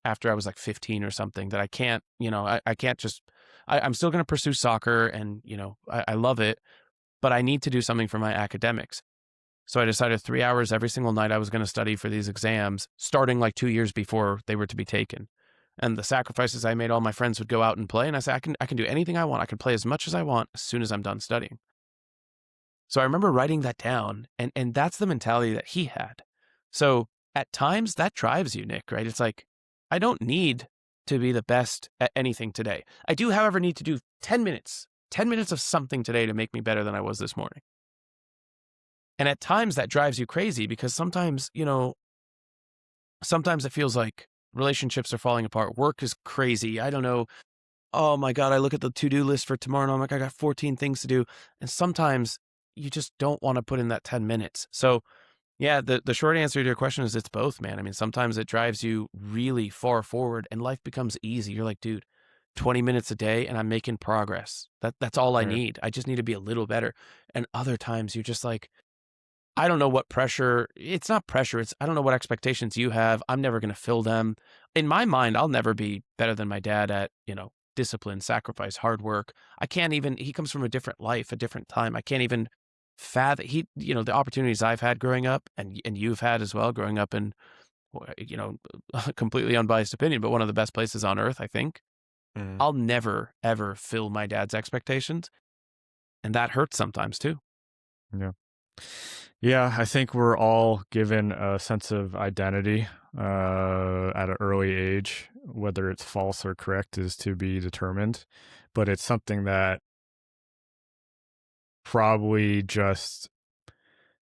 after I was like 15 or something that I can't, I can't just, I'm still going to pursue soccer and, I love it, but I need to do something for my academics. So I decided 3 hours every single night I was going to study for these exams, starting like 2 years before they were to be taken. And the sacrifices I made, all my friends would go out and play. And I said, I can do anything I want. I can play as much as I want as soon as I'm done studying. So I remember writing that down, and that's the mentality that he had. So at times that drives you, Nick, right? It's like, I don't need to be the best at anything today. I do, however, need to do 10 minutes of something today to make me better than I was this morning. And at times that drives you crazy because sometimes, sometimes it feels like relationships are falling apart. Work is crazy. I don't know. Oh my God, I look at the to-do list for tomorrow and I'm like, I got 14 things to do. And sometimes you just don't want to put in that 10 minutes. So yeah, the short answer to your question is it's both, man. I mean, sometimes it drives you really far forward and life becomes easy. You're like, dude, 20 minutes a day and I'm making progress. That's all I Right. need. I just need to be a little better. And other times you're just like, I don't know what pressure, it's not pressure. It's, I don't know what expectations you have. I'm never going to fill them. In my mind, I'll never be better than my dad at, discipline, sacrifice, hard work. I can't even, he comes from a different life, a different time. I can't even fathom the opportunities I've had growing up and you've had as well growing up in, a completely unbiased opinion, but one of the best places on earth, I think. Mhm. I'll never, ever fill my dad's expectations. And that hurts sometimes too. Yeah. Yeah, I think we're all given a sense of identity at an early age. Whether it's false or correct is to be determined, but it's something that probably just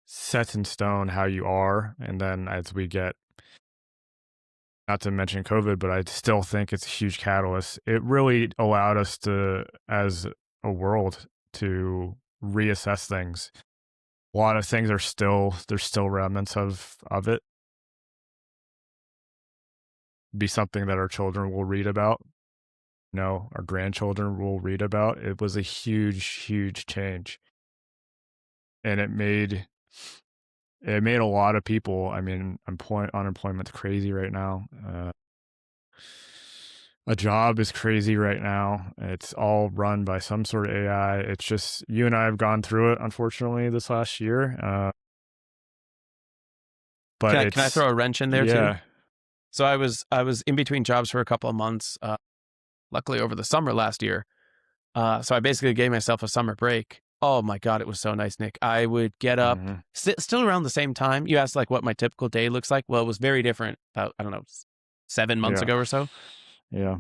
sets in stone how you are. And then as we get, not to mention COVID, but I still think it's a huge catalyst. It really allowed us to, as a world, to reassess things. A lot of things are still, there's still remnants of it. Be something that our children will read about, our grandchildren will read about. It was a huge, huge change. And it made a lot of people, I mean, unemployment's crazy right now. A job is crazy right now. It's all run by some sort of AI. It's just you and I have gone through it, unfortunately, this last year. But Can I it's throw a wrench in there too? yeah. So I was in between jobs for a couple of months, luckily over the summer last year. So I basically gave myself a summer break. Oh my God, it was so nice, Nick. I would get up Mhm. still around the same time. You asked like what my typical day looks like. Well, it was very different about, I don't know, 7 months Yeah. ago or so. Yeah.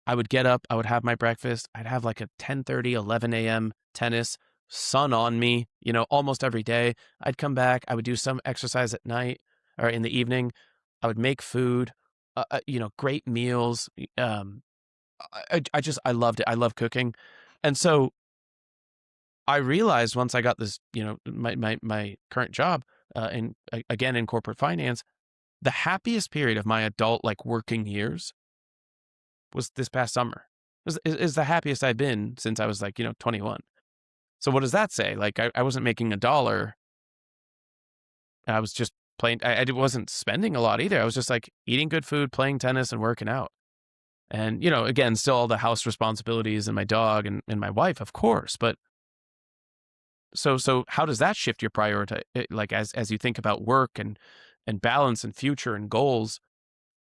I would get up, I would have my breakfast. I'd have like a 10:30, 11 a.m. tennis, sun on me, almost every day. I'd come back. I would do some exercise at night or in the evening. I would make food, great meals. I loved it. I love cooking. And so I realized once I got this, my current job, again in corporate finance, the happiest period of my adult like working years was this past summer. Is the happiest I've been since I was like 21. So what does that say? Like I wasn't making a dollar. I was just playing. I wasn't spending a lot either. I was just like eating good food, playing tennis, and working out. And again, still all the house responsibilities and my dog and my wife, of course. But so how does that shift your priority? Like as you think about work and balance and future and goals.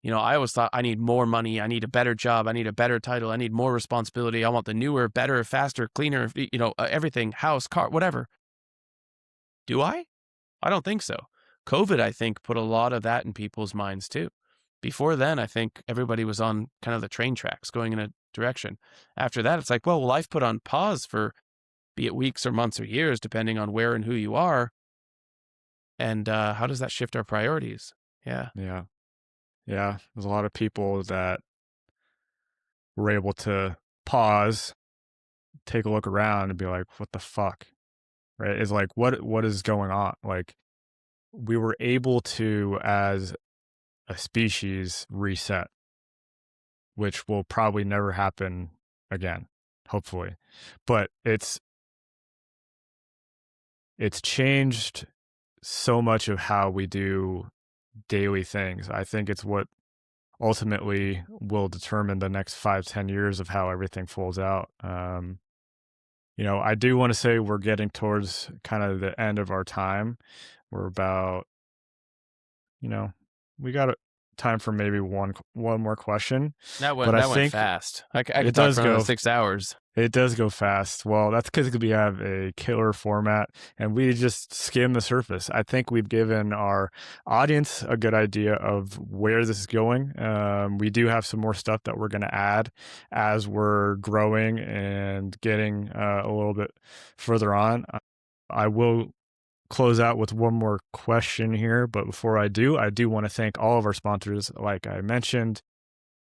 I always thought I need more money, I need a better job, I need a better title, I need more responsibility, I want the newer, better, faster, cleaner, everything, house, car, whatever. Do I? I don't think so. COVID, I think, put a lot of that in people's minds too. Before then, I think everybody was on kind of the train tracks going in a direction. After that, it's like, well, life put on pause for be it weeks or months or years, depending on where and who you are. And how does that shift our priorities? Yeah. Yeah. Yeah. There's a lot of people that were able to pause, take a look around and be like, what the fuck? Right? It's like, what is going on? Like, we were able to, as a species, reset. which will probably never happen again, hopefully. But it's changed so much of how we do daily things. I think it's what ultimately will determine the next 5-10 years of how everything folds out. I do want to say we're getting towards kind of the end of our time. We're about, you know, we got time for maybe one more question, That but went I that went think fast. I it could talk does for another go 6 hours. It does go fast. Well, that's because we have a killer format and we just skim the surface. I think we've given our audience a good idea of where this is going. We do have some more stuff that we're going to add as we're growing and getting a little bit further on. I will close out with one more question here, but before I do want to thank all of our sponsors, like I mentioned.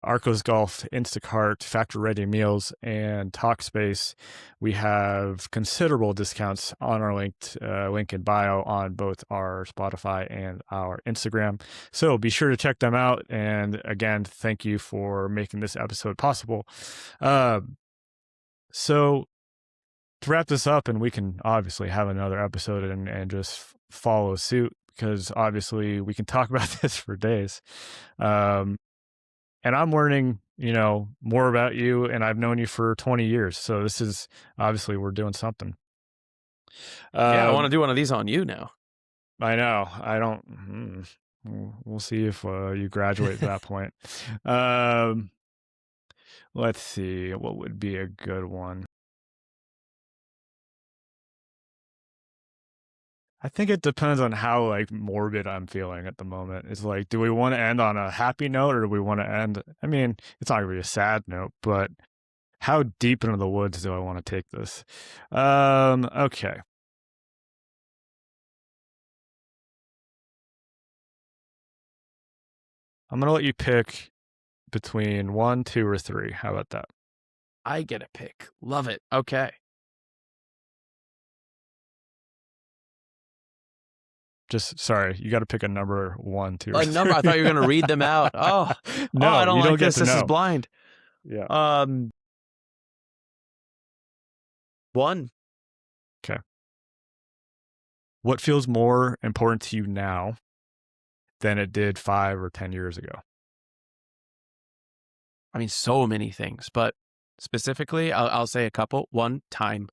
Arcos Golf, Instacart, Factor Ready Meals, and Talkspace. We have considerable discounts on our link in bio on both our Spotify and our Instagram. So be sure to check them out. And again, thank you for making this episode possible. So to wrap this up, and we can obviously have another episode and just follow suit because obviously we can talk about this for days. And I'm learning, more about you, and I've known you for 20 years. So this is obviously we're doing something. Yeah, I want to do one of these on you now. I know. I don't. We'll see if you graduate at that point. Let's see. What would be a good one? I think it depends on how morbid I'm feeling at the moment. It's like, do we want to end on a happy note or do we want to end? I mean, it's not gonna be a sad note, but how deep into the woods do I want to take this? Okay. I'm gonna let you pick between 1, 2, or 3. How about that? I get a pick. Love it. Okay. Just sorry, you got to pick a number 1, 2, or A 3. number. I thought you were going to read them out. No, I don't you like don't get this. to This is know. blind. Yeah. 1. Okay. What feels more important to you now than it did 5 or 10 years ago? I mean, so many things, but specifically, I'll say a couple. 1, time.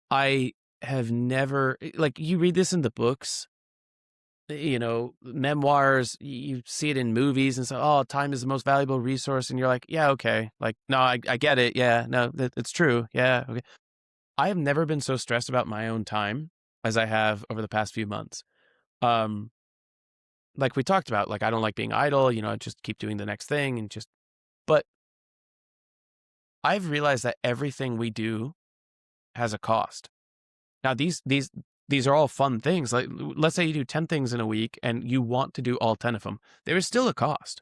I have never, like, you read this in the books, memoirs, you see it in movies and so, oh, time is the most valuable resource. And you're like, yeah, okay. Like, no, I get it. Yeah, no, it's true. Yeah, okay. I have never been so stressed about my own time as I have over the past few months. Like we talked about, like, I don't like being idle, I just keep doing the next thing but I've realized that everything we do has a cost. Now, these are all fun things. Like, let's say you do 10 things in a week and you want to do all 10 of them. There is still a cost.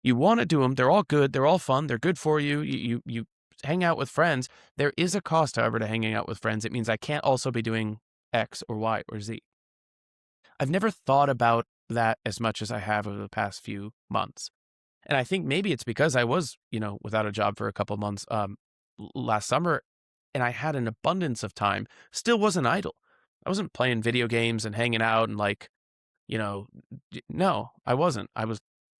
You want to do them. They're all good. They're all fun. They're good for you. You hang out with friends. There is a cost, however, to hanging out with friends. It means I can't also be doing X or Y or Z. I've never thought about that as much as I have over the past few months. And I think maybe it's because I was, without a job for a couple months last summer, and I had an abundance of time, still wasn't idle. I wasn't playing video games and hanging out and no, I wasn't. I was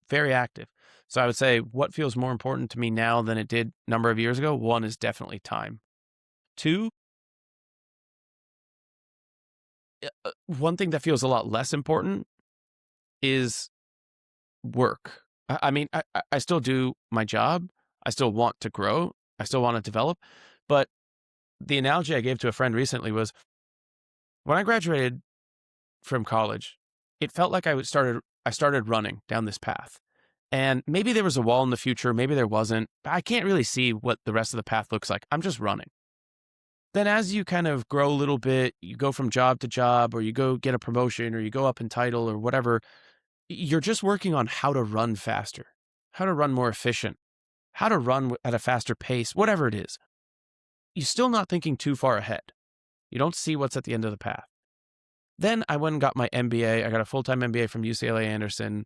very active. So I would say what feels more important to me now than it did a number of years ago, 1 is definitely time. 2, one thing that feels a lot less important is work. I mean, I still do my job. I still want to grow. I still want to develop. But the analogy I gave to a friend recently was when I graduated from college, it felt like I started running down this path. And maybe there was a wall in the future, maybe there wasn't. I can't really see what the rest of the path looks like. I'm just running. Then as you kind of grow a little bit, you go from job to job, or you go get a promotion, or you go up in title or whatever, you're just working on how to run faster, how to run more efficient, how to run at a faster pace, whatever it is. You're still not thinking too far ahead. You don't see what's at the end of the path. Then I went and got my MBA. I got a full-time MBA from UCLA Anderson.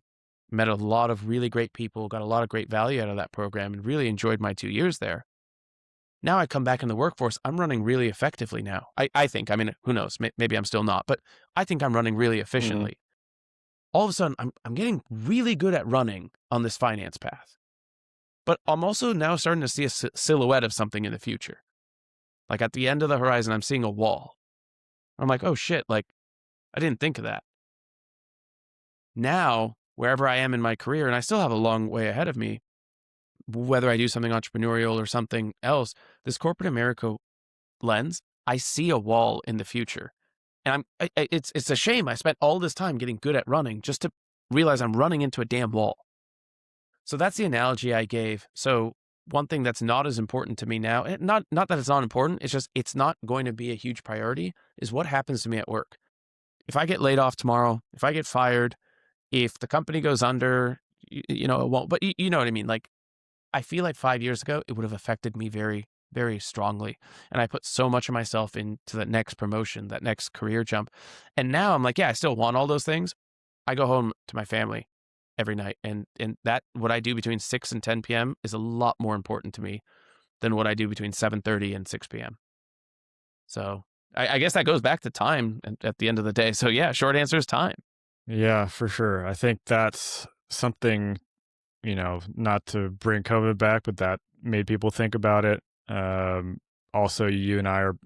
met a lot of really great people, got a lot of great value out of that program, and really enjoyed my 2 years there. Now I come back in the workforce, I'm running really effectively now. I think, I mean, who knows? Maybe I'm still not, but I think I'm running really Mhm. efficiently. All of a sudden, I'm getting really good at running on this finance path. But I'm also now starting to see a silhouette of something in the future. Like at the end of the horizon, I'm seeing a wall. I'm like, oh shit, like I didn't think of that. Now, wherever I am in my career, and I still have a long way ahead of me, whether I do something entrepreneurial or something else, this corporate America lens, I see a wall in the future. And it's a shame I spent all this time getting good at running just to realize I'm running into a damn wall. So that's the analogy I gave. So one thing that's not as important to me now, and not that it's not important, it's just it's not going to be a huge priority, is what happens to me at work. If I get laid off tomorrow, if I get fired, if the company goes under, it won't. But you know what I mean? Like, I feel like 5 years ago, it would have affected me very, very strongly. And I put so much of myself into that next promotion, that next career jump. And now I'm like, yeah, I still want all those things. I go home to my family every night. And that what I do between 6 and 10 p.m. is a lot more important to me than what I do between 7:30 and 6 p.m. So I guess that goes back to time at the end of the day. So yeah, short answer is time. Yeah, for sure. I think that's something, not to bring COVID back, but that made people think about it. Also, you and I are,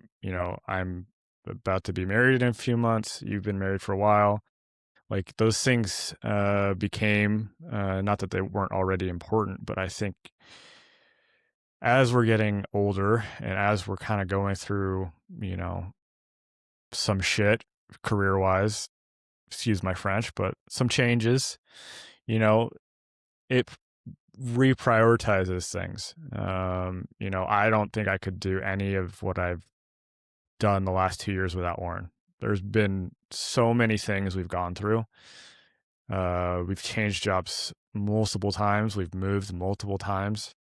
I'm about to be married in a few months. You've been married for a while. Like those things became, not that they weren't already important, but I think as we're getting older and as we're kind of going through, some shit career wise, excuse my French, but some changes, you know, it reprioritizes things. I don't think I could do any of what I've done the last 2 years without Warren. There's been so many things we've gone through. We've changed jobs multiple times. We've moved multiple times.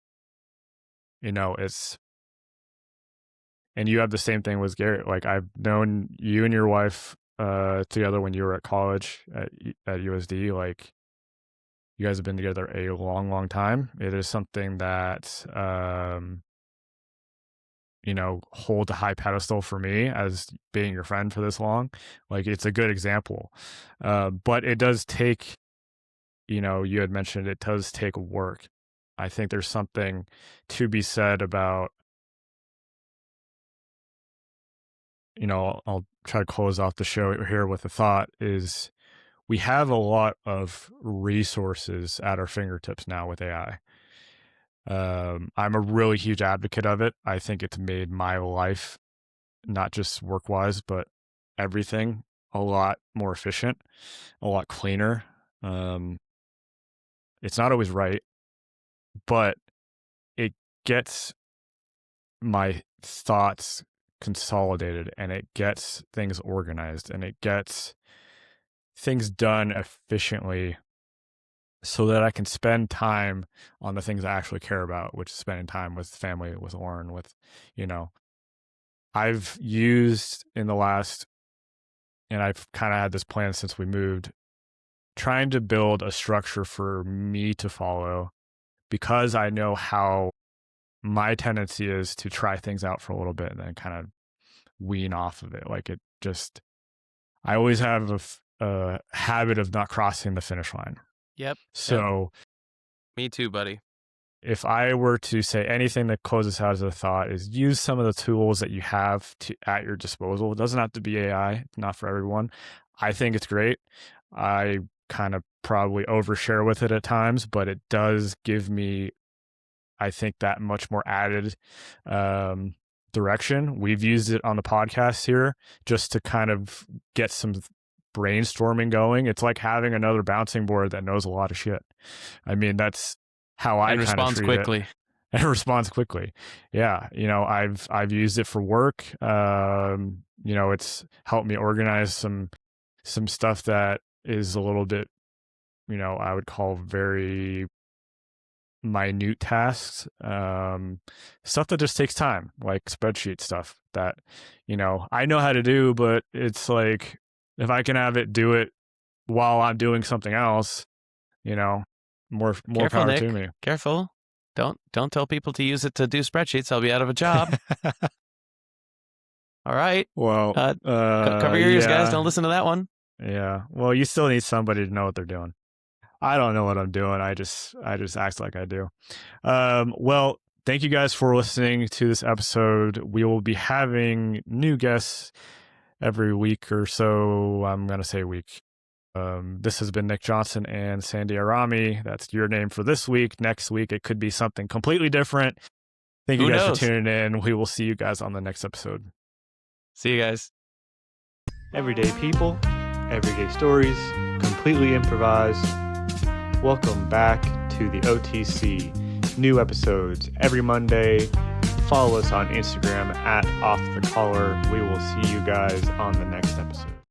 It's, and you have the same thing with Garrett. Like I've known you and your wife together when you were at college at USD. Like you guys have been together a long, long time. It is something that hold a high pedestal for me as being your friend for this long. Like it's a good example. But it does take, you had mentioned it does take work. I think there's something to be said about, I'll try to close off the show here with a thought is we have a lot of resources at our fingertips now with AI. I'm a really huge advocate of it. I think it's made my life, not just work wise, but everything a lot more efficient, a lot cleaner. It's not always right, but it gets my thoughts consolidated and it gets things organized and it gets things done efficiently so that I can spend time on the things I actually care about, which is spending time with family, with Lauren, with, you know, I've used in the last, and I've kind of had this plan since we moved, trying to build a structure for me to follow because I know how my tendency is to try things out for a little bit and then kind of wean off of it. Like it just, I always have a habit of not crossing the finish line. Yep. So Me too, buddy. if I were to say anything that closes out as a thought is use some of the tools that you have at your disposal. It doesn't have to be AI, not for everyone. I think it's great. I kind of probably overshare with it at times, but it does give me, I think, that much more added direction. We've used it on the podcast here just to kind of get some brainstorming going. It's like having another bouncing board that knows a lot of shit. I mean, that's how I And kind of responds treat quickly. it. And responds quickly. Yeah, I've used it for work. It's helped me organize some stuff that is a little bit, I would call very minute tasks, stuff that just takes time, like spreadsheet stuff that, I know how to do, but it's like if I can have it do it while I'm doing something else, you know, more Careful, power Nick. to me. Careful. Don't tell people to use it to do spreadsheets. I'll be out of a job. All right. Well, Cover your ears, guys. Don't listen to that one. Yeah. Well, you still need somebody to know what they're doing. I don't know what I'm doing. I just act like I do. Well, thank you guys for listening to this episode. We will be having new guests every week or so. I'm going to say week. This has been Nick Johnson and Sandy Arami. That's your name for this week. Next week, it could be something completely different. Thank you guys for tuning in. We will see you guys on the next episode. See you guys. Everyday people, everyday stories, completely improvised. Welcome back to the OTC. New episodes every Monday. Follow us on Instagram @OffTheCollar. We will see you guys on the next episode.